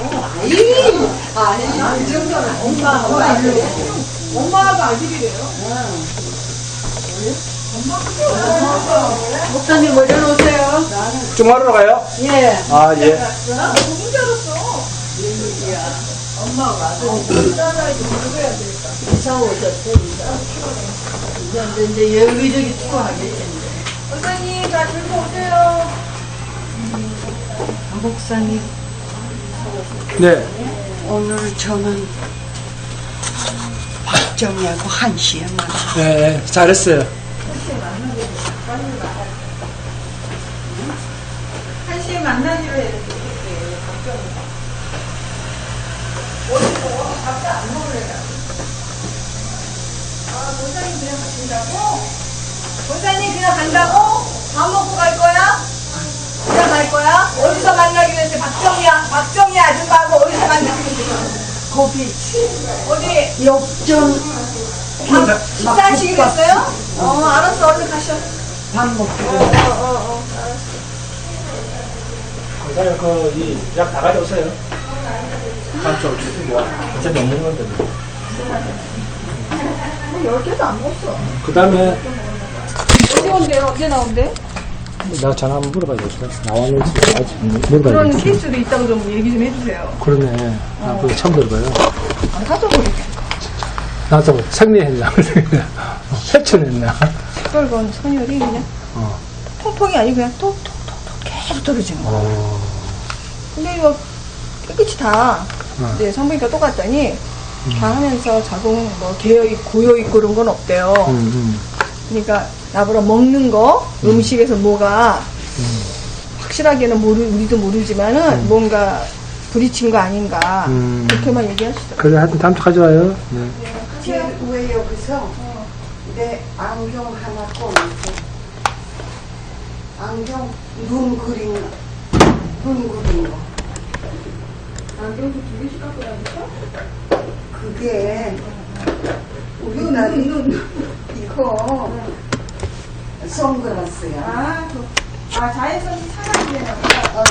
아니, 이 정도는 엄마 아들이래. 엄마가 아들이래요. 목사님 뭐 내려오세요. 좀 하러 가요? 예. 아, 예. 나 누군 줄 알았어. 엄마가 아들. 딸아이도 누구야 되겠다. 이사 오셨어요. 이제 여기저기 투어하겠는데. 원장님, 다 들고 오세요. 목사님, 네. 오늘 저는 박정희하고 한시에 만나. 네, 잘했어요. 한 시에 만나기로 했는데, 걱정이. 어디서 밥도 안 먹으래요. 원장님 그냥 가신다고? 원장님 그냥 간다고? 밥 먹고 갈 거야? 그냥 갈 거야? 어디서 만나기로 했는데, 박정희 아줌마하고 어디서 만나기로 했는데? 거기 어디? 역전 식사하시기로 했어요? 알았어. 얼른 가셔. 밥 먹고 그다음에 약 다 가져오세요. 한쪽 뭐 어차피 못 먹는데. 10개도 안 먹었어. 그다음에 언제 온대요? 언제 나온대? 내가 전화 한번 물어봐야 겠어. 나왔는지 아직 그런 물어봐야겠어. 케이스도 있다고 좀 얘기 좀 해주세요. 그러네. 아, 그거 처음 들어봐요. 사줘버릴게. 나도 생리했냐, 회춘했냐. 시뻘건 선율이 그냥 통통이 아니고 그냥 톡톡톡톡 계속 떨어지는 거야. 근데 이거 깨끗이 다 이제 성분이가 똑같더니 다 하면서 자궁 뭐 개어있고 고여있고 그런 건 없대요. 그러니까 나보다 먹는 거 음식에서 뭐가 확실하게는 우리도 모르지만은 뭔가 부딪힌 거 아닌가 그렇게만 얘기하시더라고요. 그래, 하여튼 다음 주 가져와요. 네. 왜 여기서 내 안경 하나 꺼내서 안경 눈 그린 거 안경도 2개씩 갖고 다니까? 그게 우리나라 이거 선글라스야. 자외선 차단이 되나 보다.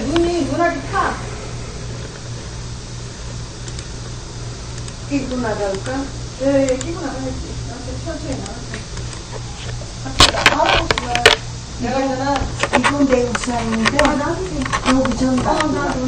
눈알이 타. 끼고 나갈까? 네, 끼고 나가야지. 천천히 나가자. 내가 있잖아. 이건 내 우산인데 여기 좀 놔둬. 나도.